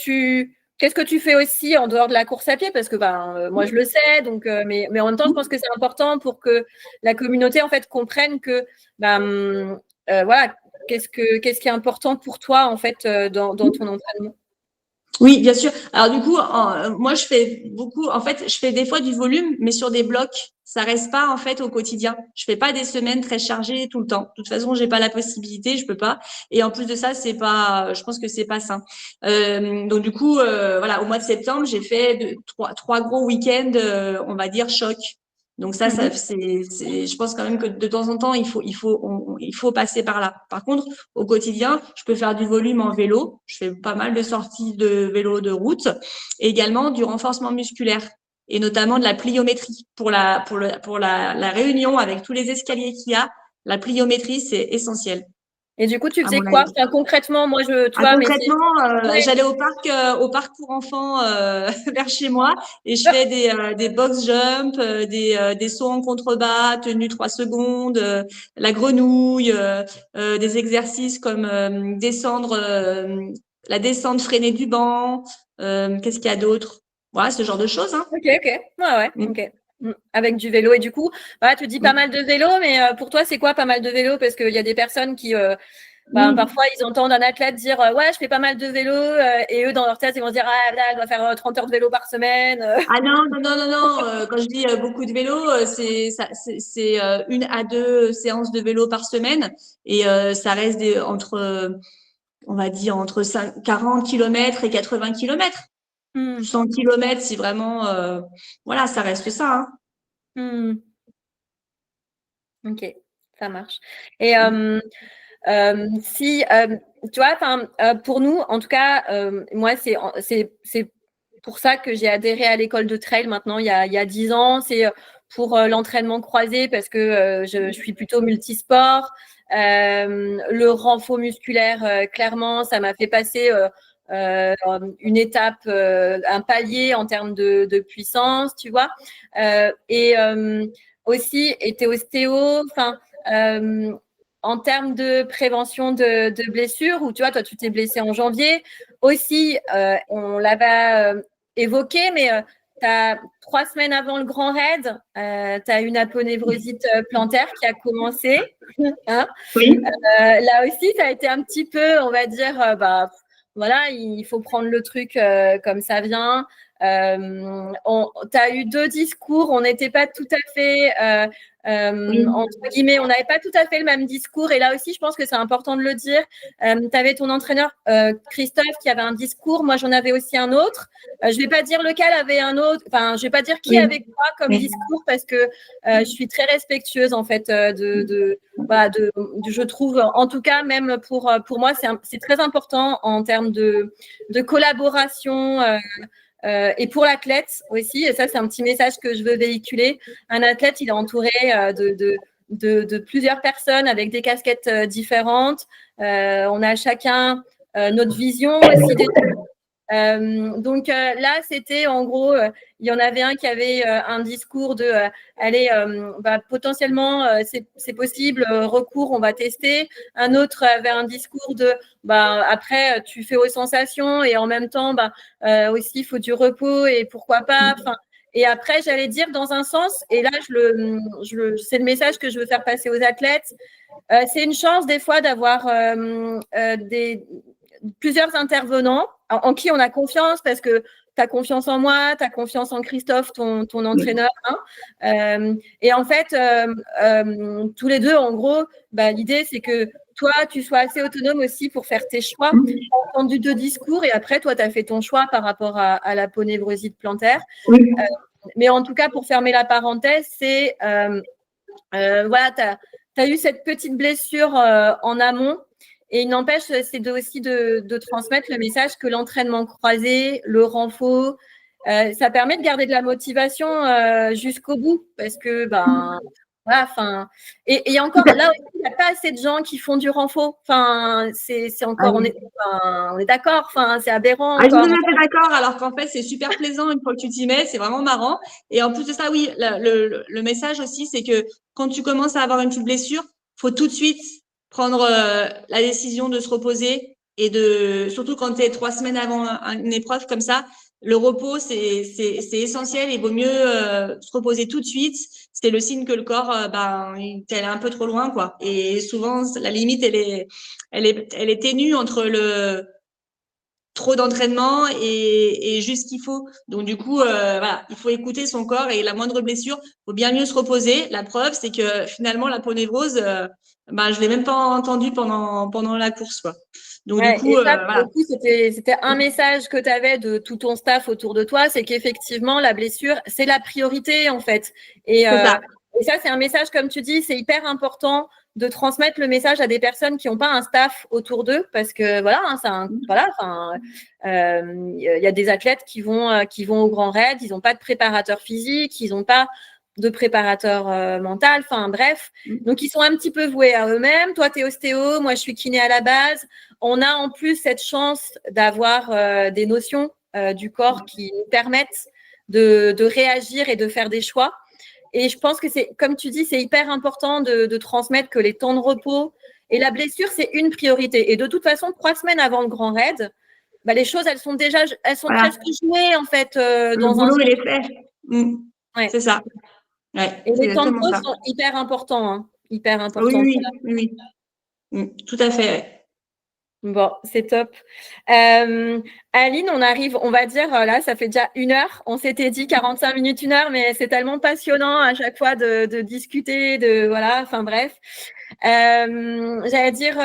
tu fais aussi en dehors de la course à pied? Parce que moi, je le sais, donc, mais en même temps, je pense que c'est important pour que la communauté, en fait, comprenne que, voilà, qu'est-ce qui est important pour toi, en fait, dans ton entraînement?
Oui, bien sûr. Alors du coup, moi je fais beaucoup. En fait, je fais des fois du volume, mais sur des blocs. Ça reste pas en fait au quotidien. Je fais pas des semaines très chargées tout le temps. De toute façon, j'ai pas la possibilité, je peux pas. Et en plus de ça, c'est pas. Je pense que c'est pas sain. Donc du coup, voilà, au mois de septembre, j'ai fait trois gros week-ends, on va dire choc. Donc ça
Mhm.
c'est. Je pense quand même que de temps en temps, il faut passer par là. Par contre, au quotidien, je peux faire du volume en vélo. Je fais pas mal de sorties de vélo de route et également du renforcement musculaire et notamment de la pliométrie pour la réunion avec tous les escaliers qu'il y a. La pliométrie, c'est essentiel,
Et du coup, tu
à
faisais
mon
quoi?
avis.
Enfin, concrètement, moi, tu
Ah,
vois, mais c'est.
concrètement,
Ouais.
j'allais au parc pour enfants vers chez moi et je fais des box jump, des sauts en contrebas, tenue 3 secondes, la grenouille, des exercices comme descendre, la descente freinée du banc. Qu'est-ce qu'il y a d'autre? Voilà, ce genre de choses, hein.
Ok, ok. Ouais, ouais,
Mm,
ok. Avec du vélo. Et du coup, voilà, tu dis pas
mm.
mal de vélo, mais pour toi, c'est quoi pas mal de vélo? Parce qu'il y a des personnes qui,
Oui.
parfois, ils entendent un athlète dire ouais, je fais pas mal de vélo, et eux, dans leur tête, ils vont se dire ah, là, elle doit faire 30 heures de vélo par semaine.
Ah non, non, non, non, non. Quand je dis beaucoup de vélo, c'est 1 à 2 séances de vélo par semaine et ça reste on va dire, entre 40 kilomètres et 80 kilomètres.
Hmm,
100 kilomètres, si vraiment, voilà, ça reste ça, hein.
hmm. Ok, ça marche. Et si, tu vois, enfin, pour nous, en tout cas, moi, c'est pour ça que j'ai adhéré à l'école de trail maintenant, il y a 10 ans. C'est pour l'entraînement croisé parce que je suis plutôt multisport. Le renfort musculaire, clairement, ça m'a fait passer euh, une étape, un palier en termes de puissance, tu vois. Et aussi, était ostéo, enfin, euh, en termes de prévention de blessures, ou tu vois, toi, tu t'es blessé en janvier. Aussi, on l'avait évoqué, mais tu as 3 semaines avant le grand raid, tu as une aponevrosite plantaire qui a commencé. Hein.
Oui.
Là aussi, ça a été un petit peu, on va dire, voilà, il faut prendre le truc comme ça vient. Tu as eu 2 discours, on n'était pas tout à fait,
Oui.
entre guillemets, on n'avait pas tout à fait le même discours. Et là aussi, je pense que c'est important de le dire. Tu avais ton entraîneur, Christophe, qui avait un discours. Moi, j'en avais aussi un autre. Je ne vais pas dire lequel avait un autre. Enfin, je ne vais pas dire qui
Oui.
avait quoi comme
Oui.
discours parce que je suis très respectueuse, en fait, voilà, je trouve, en tout cas, même pour moi, c'est très important en termes de collaboration et pour l'athlète aussi. Et ça, c'est un petit message que je veux véhiculer. Un athlète, il est entouré de plusieurs personnes avec des casquettes différentes. On a chacun notre vision aussi des donc là, c'était en gros, il y en avait un qui avait un discours de allez, potentiellement, c'est possible, recours, on va tester. Un autre avait un discours de après, tu fais aux sensations et en même temps, aussi, il faut du repos et pourquoi pas. Enfin, et après, j'allais dire dans un sens, et là, c'est le message que je veux faire passer aux athlètes. C'est une chance des fois d'avoir plusieurs intervenants en qui on a confiance parce que tu as confiance en moi, tu as confiance en Christophe, ton entraîneur. Hein. Et en fait, tous les deux, en gros, l'idée, c'est que toi, tu sois assez autonome aussi pour faire tes choix. Tu as entendu 2 discours et après, toi, tu as fait ton choix par rapport à la ponévrosite plantaire.
Oui.
Mais en tout cas, pour fermer la parenthèse, c'est voilà, tu as eu cette petite blessure en amont. Et il n'empêche, c'est aussi de transmettre le message que l'entraînement croisé, le renfort, ça permet de garder de la motivation jusqu'au bout. Parce que, voilà, enfin. Et encore, là aussi, il n'y a pas assez de gens qui font du renfort. Enfin, c'est
Ah
encore,
oui.
on est d'accord, enfin, c'est aberrant
Ah, je suis tout
encore.
à fait d'accord, alors qu'en fait, c'est super plaisant une fois que tu t'y mets, c'est vraiment marrant. Et en plus de ça, oui, le message aussi, c'est que quand tu commences à avoir une petite blessure, faut tout de suite prendre la décision de se reposer et surtout quand tu es 3 semaines avant une épreuve comme ça, le repos, c'est essentiel. Il vaut mieux se reposer tout de suite. C'est le signe que le corps, il est un peu trop loin, quoi. Et souvent, la limite, elle est ténue entre trop d'entraînement et juste ce qu'il faut. Donc du coup, voilà, il faut écouter son corps et la moindre blessure, faut bien mieux se reposer. La preuve, c'est que finalement la ponévrose, je l'ai même pas entendue pendant la course, quoi. Donc du
Ouais,
coup,
et ça, pour le
voilà.
coup, c'était un message que tu avais de tout ton staff autour de toi, c'est qu'effectivement, la blessure, c'est la priorité, en fait. Et,
C'est
euh,
ça.
et ça, c'est un message, comme tu dis, c'est hyper important de transmettre le message à des personnes qui n'ont pas un staff autour d'eux, parce que voilà, hein, voilà, il y a des athlètes qui vont au Grand Raid, ils n'ont pas de préparateur physique, ils n'ont pas de préparateur mental, enfin bref. Donc, ils sont un petit peu voués à eux-mêmes. Toi, tu es ostéo, moi, je suis kiné à la base. On a en plus cette chance d'avoir des notions du corps qui nous permettent de réagir et de faire des choix. Et je pense que c'est, comme tu dis, c'est hyper important de transmettre que les temps de repos et la blessure, c'est une priorité. Et de toute façon, 3 semaines avant le grand raid, les choses, elles sont
Voilà.
presque jouées en fait
Le
dans un
boulot,
sens.
il est fait.
Ouais.
C'est ça. Ouais,
Et
c'est
les temps de
exactement
pause
ça.
sont hyper importants, hein, hyper
Oui,
importants.
oui, oui, oui. Tout à fait. Ouais.
Bon, c'est top. Aline, on arrive, on va dire, là, ça fait déjà 1 heure. On s'était dit 45 minutes, 1 heure, mais c'est tellement passionnant à chaque fois de discuter, voilà, enfin bref. J'allais dire,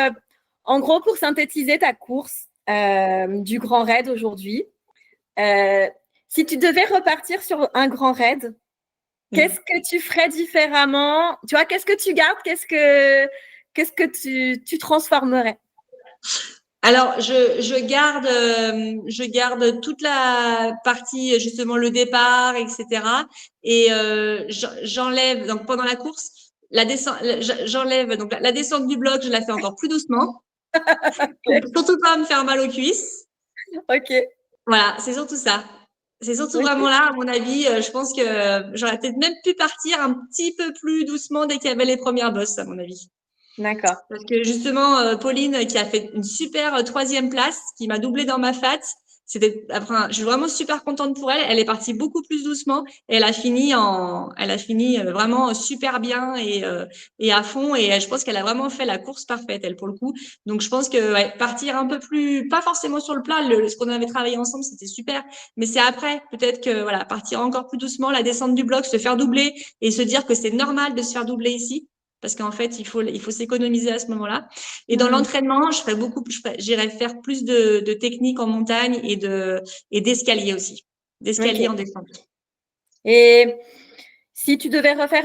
en gros, pour synthétiser ta course du Grand Raid aujourd'hui, si tu devais repartir sur un Grand Raid, qu'est-ce que tu ferais différemment? Tu vois, qu'est-ce que tu gardes? Qu'est-ce que tu transformerais?
Alors, je garde toute la partie, justement, le départ, etc. Et j'enlève, donc pendant la course, j'enlève, donc la descente du bloc, je la fais encore plus doucement, pour surtout pas me faire mal aux cuisses.
Ok,
Voilà, c'est surtout ça. C'est surtout
ok,
vraiment là, à mon avis, je pense que j'aurais peut-être même pu partir un petit peu plus doucement dès qu'il y avait les premières bosses, à mon avis.
d'accord.
Parce que justement, Pauline, qui a fait une super troisième place, qui m'a doublé dans ma fat, enfin, je suis vraiment super contente pour elle. Elle est partie beaucoup plus doucement et elle a fini vraiment super bien et à fond. Et je pense qu'elle a vraiment fait la course parfaite, elle, pour le coup. Donc, je pense que ouais, partir un peu plus, pas forcément sur le plat, ce qu'on avait travaillé ensemble, c'était super. Mais c'est après, peut-être que voilà, partir encore plus doucement, la descente du bloc, se faire doubler et se dire que c'est normal de se faire doubler ici parce qu'en fait, il faut s'économiser à ce moment-là. Et dans l'entraînement, j'irai faire plus de techniques en montagne et d'escalier aussi,
Ok.
d'escalier en descente.
Et si tu devais refaire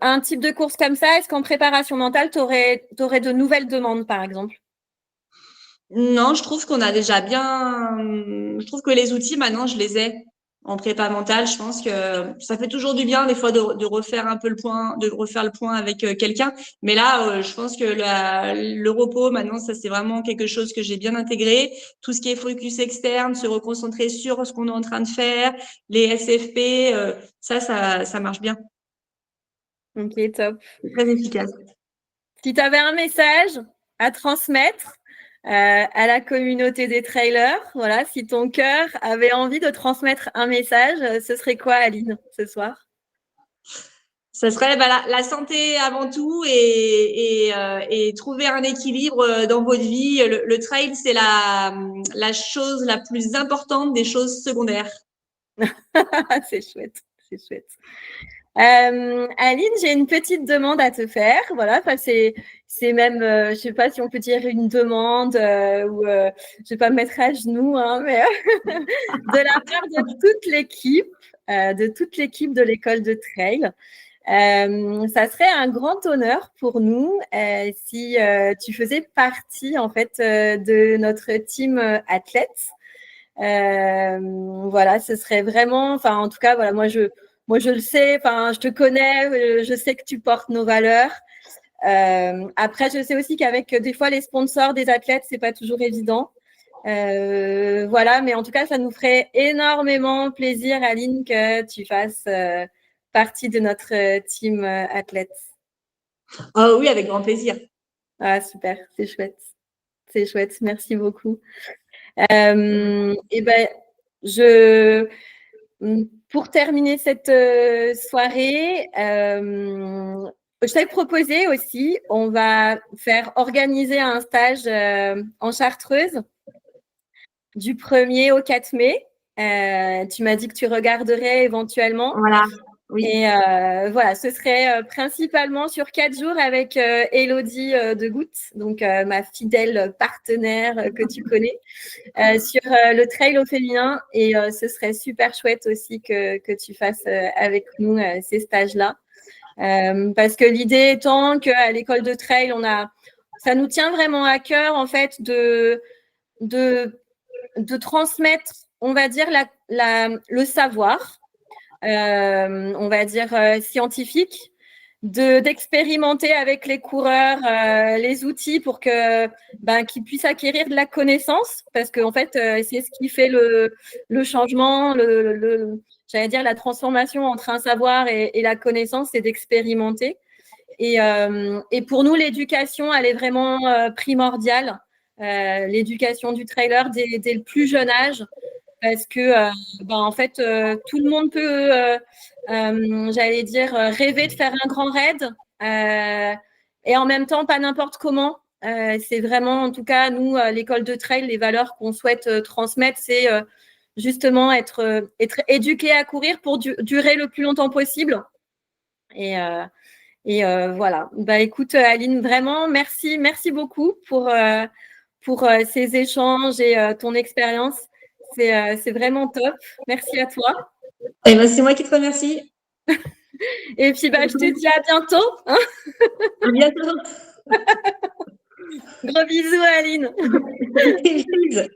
un type de course comme ça, est-ce qu'en préparation mentale, tu aurais de nouvelles demandes, par exemple?
Non, je trouve qu'on a déjà bien. Je trouve que les outils, maintenant, je les ai en prépa mentale. Je pense que ça fait toujours du bien, des fois, de refaire un peu le point, de refaire le point avec quelqu'un. Mais là, je pense que le repos, maintenant, ça, c'est vraiment quelque chose que j'ai bien intégré. Tout ce qui est focus externe, se reconcentrer sur ce qu'on est en train de faire, les SFP, ça marche bien.
Ok, top.
C'est très efficace.
Si tu avais un message à transmettre à la communauté des trailers, voilà, si ton cœur avait envie de transmettre un message, ce serait quoi, Aline, ce soir?
Ça serait la santé avant tout et trouver un équilibre dans votre vie. Le trail, c'est la chose la plus importante des choses secondaires.
C'est chouette, c'est chouette. Aline, j'ai une petite demande à te faire. Voilà, enfin, c'est même, je sais pas si on peut dire une demande ou je vais pas me mettre à genoux, hein, mais de la part de toute l'équipe de l'école de trail. Ça serait un grand honneur pour nous si tu faisais partie en fait de notre team athlète. Voilà, ce serait vraiment, enfin en tout cas, voilà, moi je le sais, enfin je te connais, je sais que tu portes nos valeurs. Après, je sais aussi qu'avec des fois les sponsors des athlètes, c'est pas toujours évident. Voilà, mais en tout cas, ça nous ferait énormément plaisir, Aline, que tu fasses partie de notre team athlète.
Ah oui, avec grand plaisir.
Ah, super, c'est chouette. C'est chouette, merci beaucoup. Et ben, je, pour terminer cette soirée, je t'ai proposé aussi, on va faire organiser un stage en Chartreuse. du 1er au 4 mai. Tu m'as dit que tu regarderais éventuellement.
Voilà, oui.
Et voilà, ce serait principalement sur 4 jours avec Élodie de Goutte, donc ma fidèle partenaire que tu connais, sur le trail au féminin. Et ce serait super chouette aussi que tu fasses avec nous ces stages-là. Parce que l'idée étant qu'à l'école de trail, ça nous tient vraiment à cœur en fait de transmettre, on va dire, le savoir, on va dire scientifique, d'expérimenter avec les coureurs les outils pour qu'ils puissent acquérir de la connaissance, parce qu'en fait, c'est ce qui fait le changement, j'allais dire la transformation entre un savoir et la connaissance, c'est d'expérimenter. Et pour nous, l'éducation, elle est vraiment primordiale. L'éducation du trailer dès le plus jeune âge, parce que en fait, tout le monde peut, j'allais dire, rêver de faire un grand raid, et en même temps, pas n'importe comment. C'est vraiment, en tout cas, nous, l'école de trail, les valeurs qu'on souhaite transmettre, c'est justement être éduqué à courir pour durer le plus longtemps possible. Et voilà. Bah, écoute, Aline, vraiment, merci beaucoup pour ces échanges et ton expérience. C'est vraiment top. Merci à toi.
Et ben, c'est moi qui te remercie.
Et puis, je te dis à bientôt. Hein.
À bientôt.
Gros bisous, Aline.
Bisous.